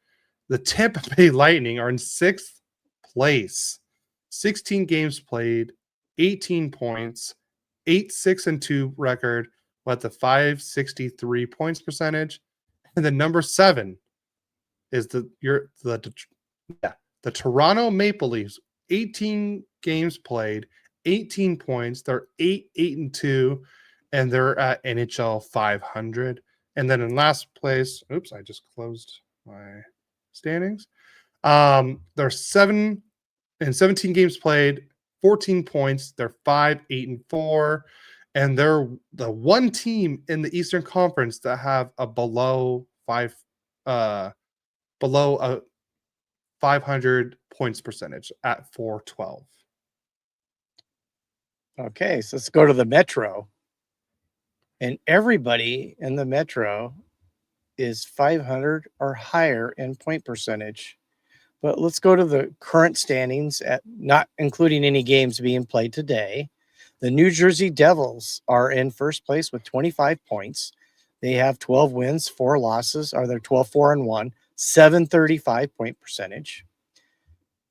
The Tampa Bay Lightning are in sixth place, 16 games played, 18 points, 8-6-2 record with a 563 points percentage. And then number 7 is the Toronto Maple Leafs, 18 games played, 18 points. They're 8-8-2, and they're at NHL 500. And then in last place, oops, I just closed my standings. They're 17 games played, 14 points. They're 5-8-4, and they're the one team in the Eastern Conference that have a below a 500 points percentage at 412. Okay, so let's go to the Metro. And everybody in the Metro is 500 or higher in point percentage. But let's go to the current standings, at not including any games being played today. The New Jersey Devils are in first place with 25 points. They have 12 wins, 4 losses. Are they 12-4-1, 735 point percentage.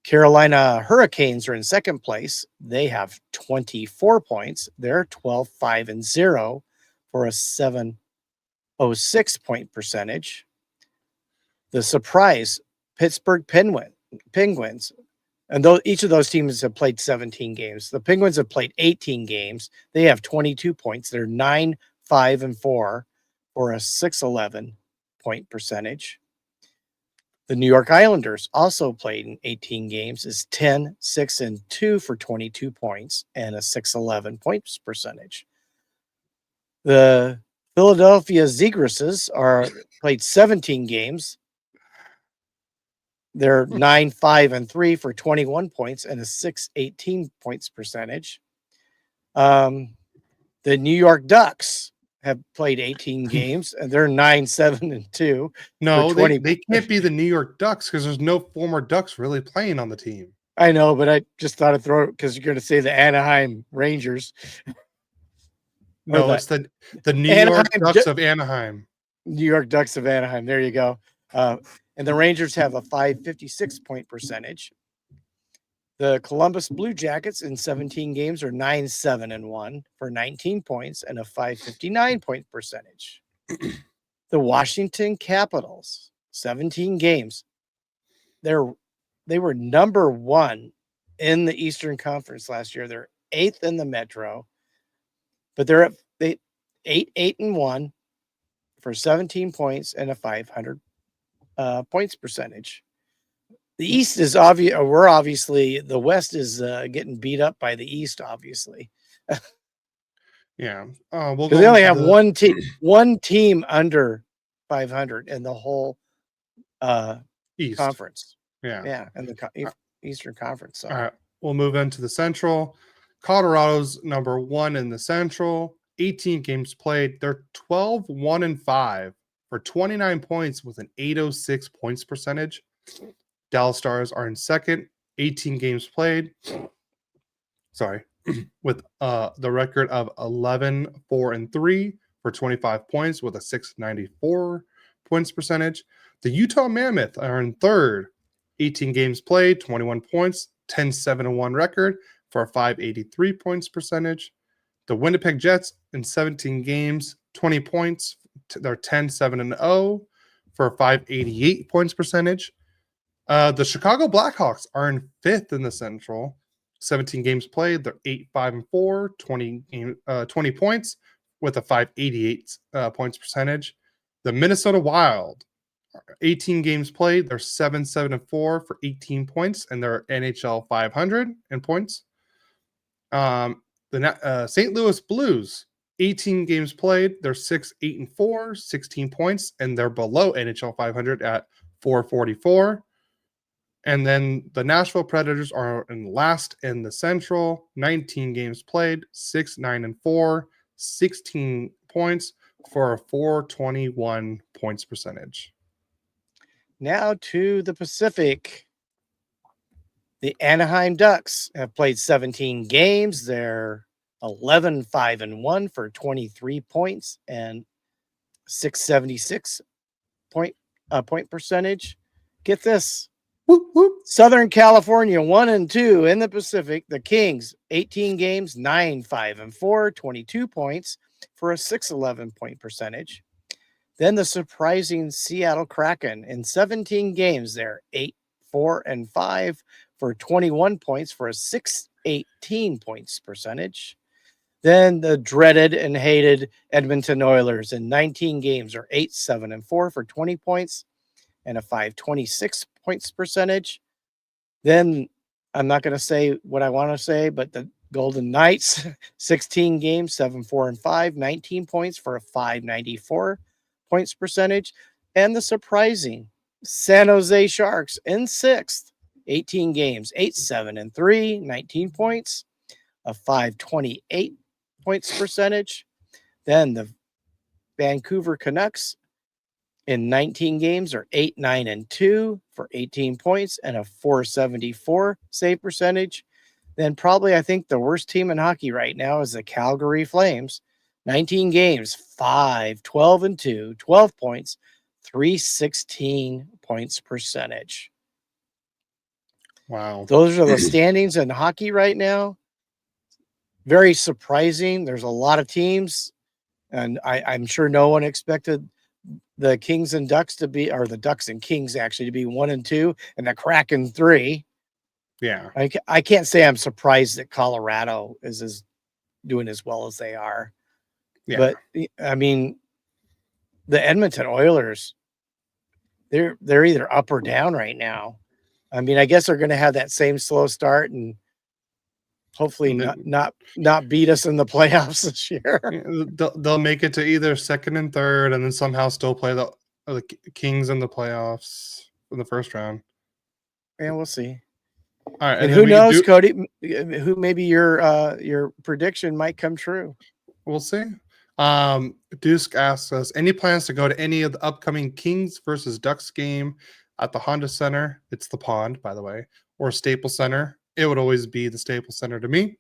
Carolina Hurricanes are in second place. They have 24 points. They're 12-5-0 for a 706 point percentage. The surprise Pittsburgh Penguins, and each of those teams have played 17 games. The Penguins have played 18 games. They have 22 points. They're 9-5-4 for a 611 point percentage. The New York Islanders also played in 18 games, is 10-6-2 for 22 points and a 611 points percentage. The Philadelphia Zegresses are played 17 games. They're 9-5-3 for 21 points and a 618 points percentage. The New York Ducks have played 18 games and they're 9-7-2. No, they can't be the New York Ducks because there's no former Ducks really playing on the team. I know, but I just thought I'd throw it because you're going to say the Anaheim Rangers. No, it's the New York Ducks of Anaheim. New York Ducks of Anaheim. There you go. And the Rangers have a 556 point percentage. The Columbus Blue Jackets in 17 games are 9-7-1 for 19 points and a 559 point percentage. The Washington Capitals, 17 games. They were number 1 in the Eastern Conference last year. They're 8th in the Metro, but they're at 8-8-1 for 17 points and a 500 points percentage. The East is obvious. We're obviously the West is getting beat up by the East, obviously, Yeah. We'll because go they only into have the one team under 500 in the whole East. conference. Yeah. Yeah, in the Uh, Eastern Conference. So All right. We'll move into the Central. Colorado's number 1 in the Central. 18 games played. They're 12-1-5 for 29 points with an 806 points percentage. Dallas Stars are in second, 18 games played. Sorry, with the record of 11-4-3 for 25 points with a 694 points percentage. The Utah Mammoth are in third, 18 games played, 21 points, 10-7-1 record for a 583 points percentage. The Winnipeg Jets in 17 games, 20 points, they're 10-7-0 for a 588 points percentage. The Chicago Blackhawks are in fifth in the Central. 17 games played. They're 8-5-4, 20 points with a 588 points percentage. The Minnesota Wild, 18 games played. They're 7-7-4 for 18 points, and they're NHL 500 in points. The St. Louis Blues, 18 games played. They're 6-8-4, 16 points, and they're below NHL 500 at 444. And then the Nashville Predators are in last in the Central, 19 games played, 6-9-4, 16 points for a 421 points percentage. now to the Pacific. The Anaheim Ducks have played 17 games. They're 11-5-1 for 23 points and 676 point percentage. Get this. Whoop, whoop. Southern California 1-2 in the Pacific. The Kings 18 games, 9-5-4, 22 points for a 611 point percentage. Then the surprising Seattle Kraken in 17 games, they're 8-4-5 for 21 points for a 618 points percentage. Then the dreaded and hated Edmonton Oilers in 19 games are 8-7-4 for 20 points and a 526 points percentage. Then I'm not going to say what I want to say, but the Golden Knights, 16 games, 7-4-5, 19 points for a 594 points percentage. And the surprising San Jose Sharks in sixth, 18 games, 8-7-3, 19 points, a 528 points percentage. Then the Vancouver Canucks in 19 games are 8-9-2 for 18 points and a 474 save percentage. Then probably I think the worst team in hockey right now is the Calgary Flames. 19 games, 5-12-2, 12 points, 316 points percentage. Wow. Those are the standings in hockey right now. Very surprising. There's a lot of teams, and I'm sure no one expected the Kings and Ducks to be, or the Ducks and Kings actually to be 1-2, and the Kraken 3. Yeah. I can't say I'm surprised that Colorado is doing as well as they are. Yeah. But I mean, the Edmonton Oilers, they're either up or down right now. I mean, I guess they're going to have that same slow start and hopefully not beat us in the playoffs this year. They'll make it to either second and third, and then somehow still play the Kings in the playoffs in the first round. Yeah, we'll see. All right, And who knows, Cody? Who maybe your prediction might come true. We'll see. Dusk asks us, any plans to go to any of the upcoming Kings versus Ducks game at the Honda Center? It's the Pond, by the way, or Staples Center. It would always be the Staples Center to me.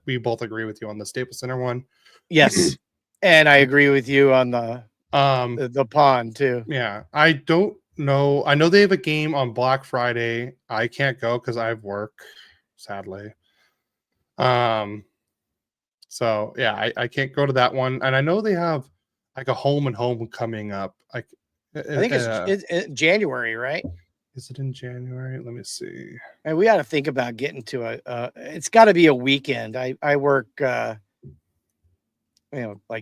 We both agree with you on the Staples Center one. Yes, and I agree with you on the Pond too. Yeah, I don't know. I know they have a game on Black Friday. I can't go because I have work, sadly. So yeah, I can't go to that one. And I know they have like a home and home coming up. Like I think it's January, right? Is it in January? Let me see. And we got to think about getting to it's got to be a weekend. I work like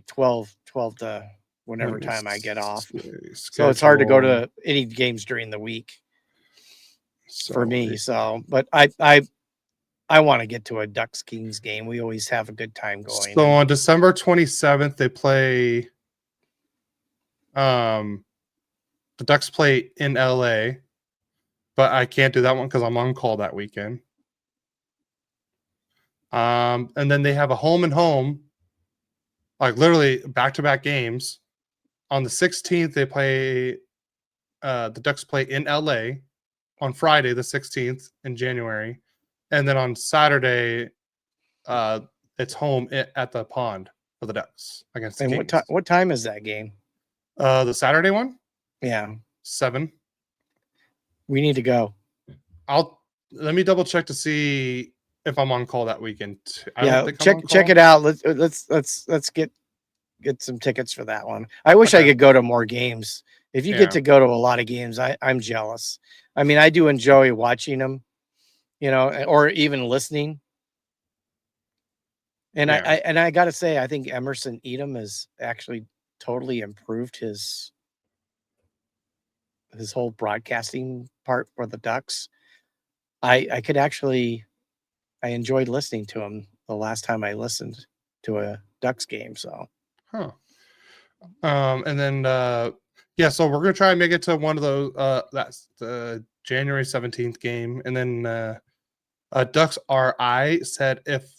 12 to whenever time I get off. So it's hard to go to any games during the week. So for me. So, but I want to get to a Ducks Kings game. We always have a good time going. So on December 27th, they play. The Ducks play in LA, but I can't do that one because I'm on call that weekend. And then they have a home and home, like literally back-to-back games. On the 16th, they play. The Ducks play in LA on Friday, the 16th in January, and then on Saturday, it's home at the pond for the Ducks against the and Kings. what time is that game? The Saturday one, Yeah, 7. we need to go. Let me double check to see if I'm on call that weekend. I Yeah, don't think I'm on call. check it out. Let's get some tickets for that one. I wish I Okay. could go to more games. If you Yeah. get to go to a lot of games, I'm jealous. I mean, I do enjoy watching them, you know, or even listening. And Yeah. I got to say, I think Emerson Edom has actually totally improved his whole broadcasting part for the Ducks. I could actually, I enjoyed listening to him the last time I listened to a Ducks game. So, Huh. And then yeah, so we're gonna try and make it to one of those. That's the January 17th game, and then Ducks RI said if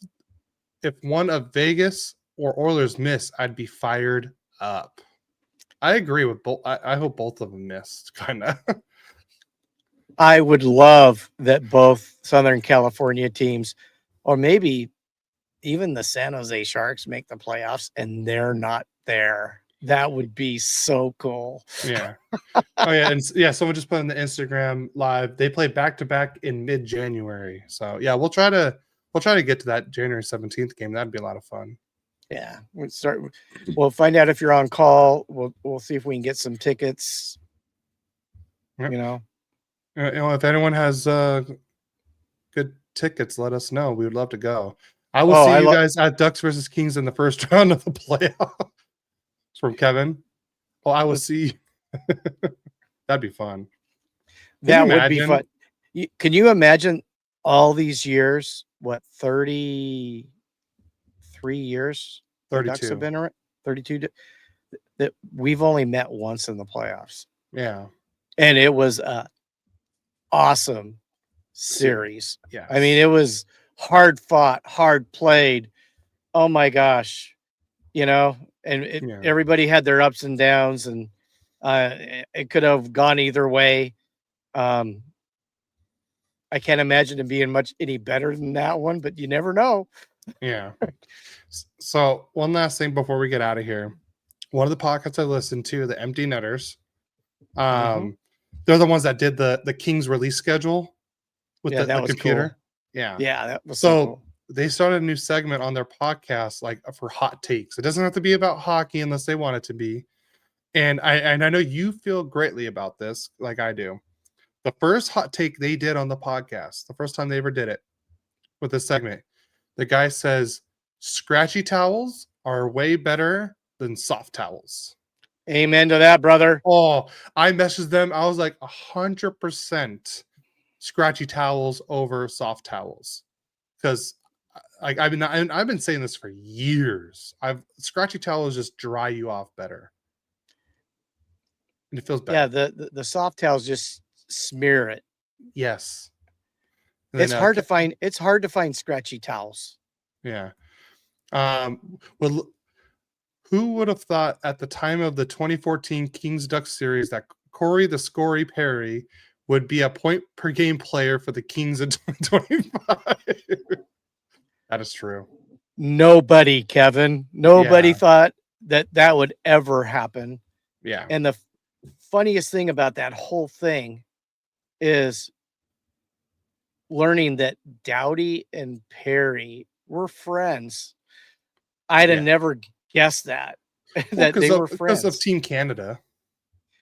one of Vegas or Oilers miss, I'd be fired up. I agree with both. I hope both of them missed, kind of. I would love that both Southern California teams, or maybe even the San Jose Sharks, make the playoffs and they're not there. That would be so cool. Yeah. Oh yeah, and yeah, someone just put on the Instagram live. They play back to back in mid-January. So yeah, we'll try to get to that January 17th game. That'd be a lot of fun. Yeah, we'll find out if you're on call. We'll see if we can get some tickets. Yep. You know, if anyone has good tickets, let us know. We would love to go. I will see you guys at Ducks versus Kings in the first round of the playoffs. From Kevin. Well, I will see. That'd be fun. That would be fun. Can you imagine all these years? What, 33 years? 32. The Ducks have been around. 32. That we've only met once in the playoffs. Yeah, and it was a awesome series. Yeah, I mean, it was hard fought, hard played. Oh my gosh, you know, and everybody had their ups and downs, and it could have gone either way. I can't imagine it being any better than that one, but you never know. Yeah. So one last thing before we get out of here. One of the podcasts I listened to, the Empty Netters, they're the ones that did the Kings release schedule with the computer. Cool. Yeah, that was so cool. They started a new segment on their podcast, like for hot takes. It doesn't have to be about hockey unless they want it to be. And I know you feel greatly about this, like I do. The first hot take they did on the podcast, the first time they ever did it with this segment, the guy says, scratchy towels are way better than soft towels. Amen to that, brother. Oh, I messaged them. I was like 100% scratchy towels over soft towels. Because I've been saying this for years. Scratchy towels just dry you off better. And it feels better. Yeah, the soft towels just smear it. Yes. It's hard to find. It's hard to find scratchy towels. Yeah. Well, who would have thought at the time of the 2014 Kings Ducks series that Corey the Scory Perry would be a point per game player for the Kings in 2025? That is true. Nobody, Kevin. Nobody thought that would ever happen. Yeah. And the funniest thing about that whole thing is learning that Doughty and Perry were friends. I'd have never guessed that they were friends because of Team Canada.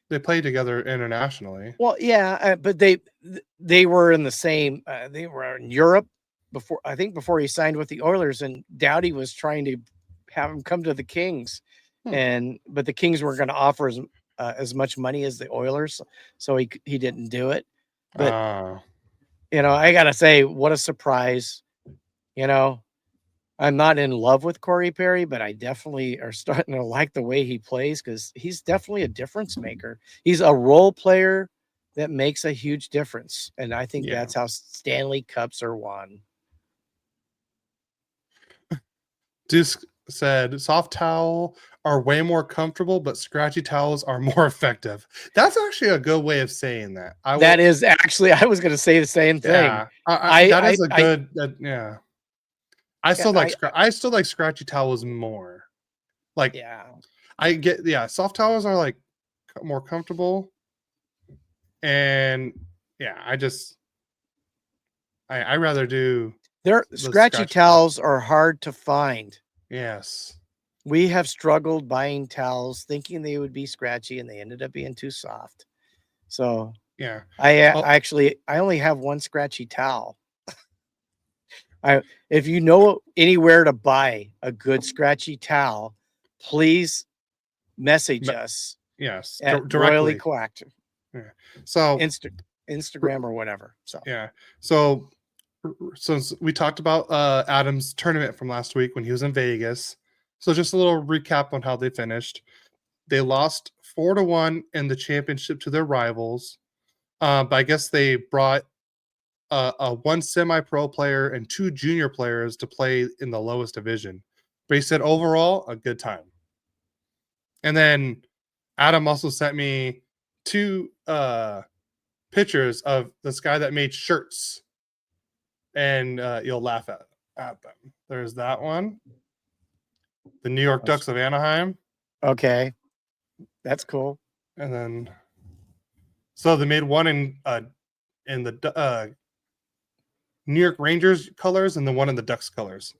They played together internationally. Well, yeah, but they were in the same. They were in Europe before he signed with the Oilers, and Doughty was trying to have him come to the Kings, but the Kings weren't going to offer as much money as the Oilers, so he didn't do it. But I gotta say, what a surprise. I'm not in love with Corey Perry, but I definitely are starting to like the way he plays because he's definitely a difference maker. He's a role player that makes a huge difference. And I think Yeah. that's how Stanley Cups are won. Dusk said soft towel are way more comfortable, but scratchy towels are more effective. That's actually a good way of saying that. That is actually, I was going to say the same thing. Yeah, I, that I, is a I, good. Yeah, I yeah, still like I still like scratchy towels more. Like yeah. I get soft towels are like more comfortable, and yeah, I rather do the Scratchy scratchy towel. towels are hard to find. Yes. We have struggled buying towels thinking they would be scratchy and they ended up being too soft. So Yeah. I Oh, I only have one scratchy towel. If you know anywhere to buy a good scratchy towel, please message us yes, at Royally directly. Quacked Yeah. So Instagram or whatever. So yeah. So since we talked about Adam's tournament from last week when he was in Vegas, so just a little recap on how they finished. They lost 4-1 in the championship to their rivals. But I guess they brought a one semi-pro player and two junior players to play in the lowest division. But he said overall a good time. And then Adam also sent me two pictures of this guy that made shirts, and you'll laugh at them. There's that one, the New York Ducks of Anaheim, okay, that's cool. and then so they made one in the New York Rangers colors and the one in the Ducks colors.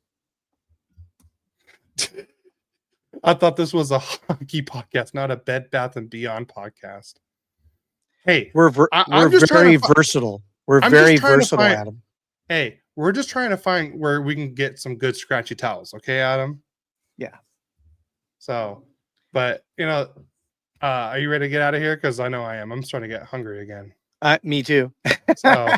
I thought this was a hockey podcast, not a Bed Bath and Beyond podcast. Hey, We're I'm just trying very to. versatile. We're I'm just very trying to versatile, find. Adam. Hey, we're just trying to find where we can get some good scratchy towels. Okay, Adam. Yeah. So, but are you ready to get out of here? Because I know I am. I'm starting to get hungry again. Me too. So, all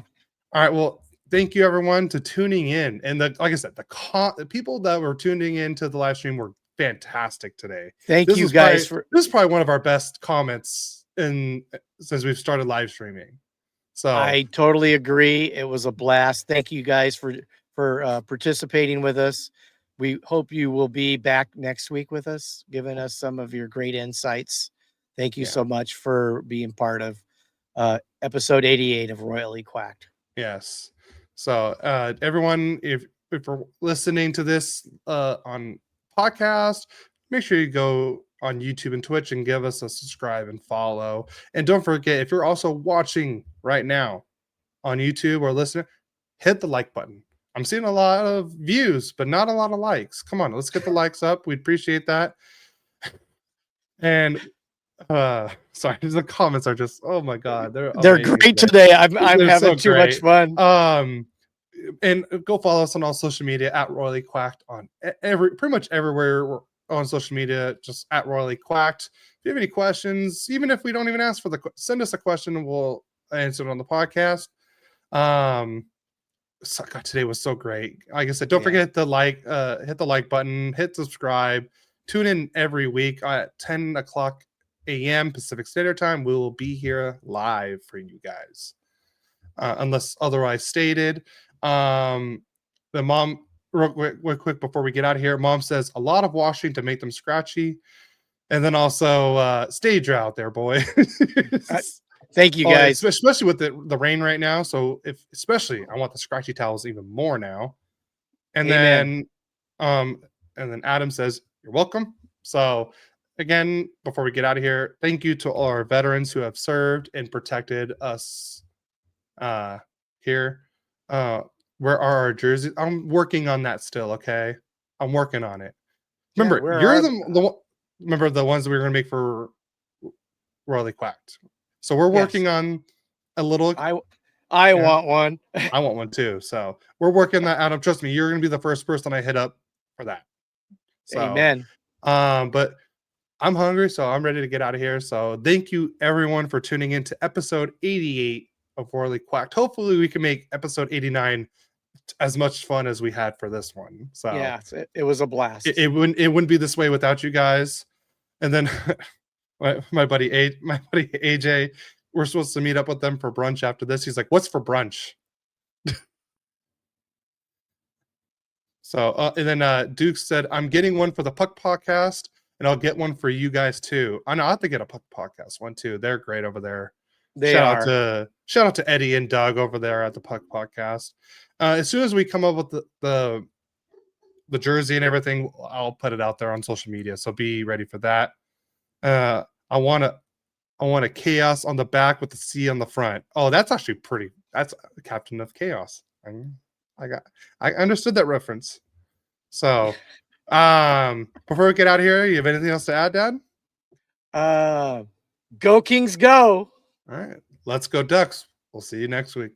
right. Well, thank you everyone to tuning in, and like I said, the people that were tuning in to the live stream were fantastic today. Thank This you is guys probably one of our best comments since we've started live streaming. So I totally agree. It was a blast. Thank you guys for participating with us. We hope you will be back next week with us, giving us some of your great insights. Thank you so much for being part of episode 88 of Royally Quacked. yes. So everyone, if you're listening to this on podcast, make sure you go on YouTube and Twitch and give us a subscribe and follow. And don't forget, if you're also watching right now on YouTube or listening, hit the like button. I'm seeing a lot of views, but not a lot of likes. Come on, let's get the likes up. We'd appreciate that. And sorry, the comments are just oh my god, they're great today. I'm They're having so too much great. fun. And go follow us on all social media at Royally Quacked on pretty much everywhere we're on social media, just at Royally Quacked. If you have any questions, even if we don't even ask for send us a question and we'll answer it on the podcast. God, today was so great. Like I said, don't forget to hit the like button, hit subscribe, tune in every week at 10 o'clock a.m. Pacific Standard Time. We will be here live for you guys, unless otherwise stated. The mom, real quick before we get out of here, mom says a lot of washing to make them scratchy, and then also stay dry out there, boy. Thank you guys. Especially with the rain right now. So especially I want the scratchy towels even more now. And Amen. then Adam says, "You're welcome." So again, before we get out of here, thank you to all our veterans who have served and protected us here. Where are our jerseys? I'm working on that still, okay? I'm working on it. Remember, you're remember the ones that we were gonna make for Royally Quacked. So we're working on a little. I want one. I want one too. So we're working that out. Trust me, you're gonna be the first person I hit up for that. So, amen. But I'm hungry, so I'm ready to get out of here. So thank you everyone for tuning in to episode 88 of Royally Quacked. Hopefully, we can make episode 89 as much fun as we had for this one. So Yeah, it was a blast. It wouldn't be this way without you guys. And then my buddy AJ, we're supposed to meet up with them for brunch after this. He's like, "What's for brunch?" So and then Duke said, "I'm getting one for the Puck Podcast, and I'll get one for you guys too." I know I have to get a Puck Podcast one too. They're great over there. Shout out to Eddie and Doug over there at the Puck Podcast. As soon as we come up with the jersey and everything, I'll put it out there on social media. So be ready for that. I want a chaos on the back with the C on the front. Oh, that's actually pretty. That's Captain of Chaos. I understood that reference. So, before we get out of here, you have anything else to add, Dad? Go Kings, go! All right, let's go Ducks. We'll see you next week.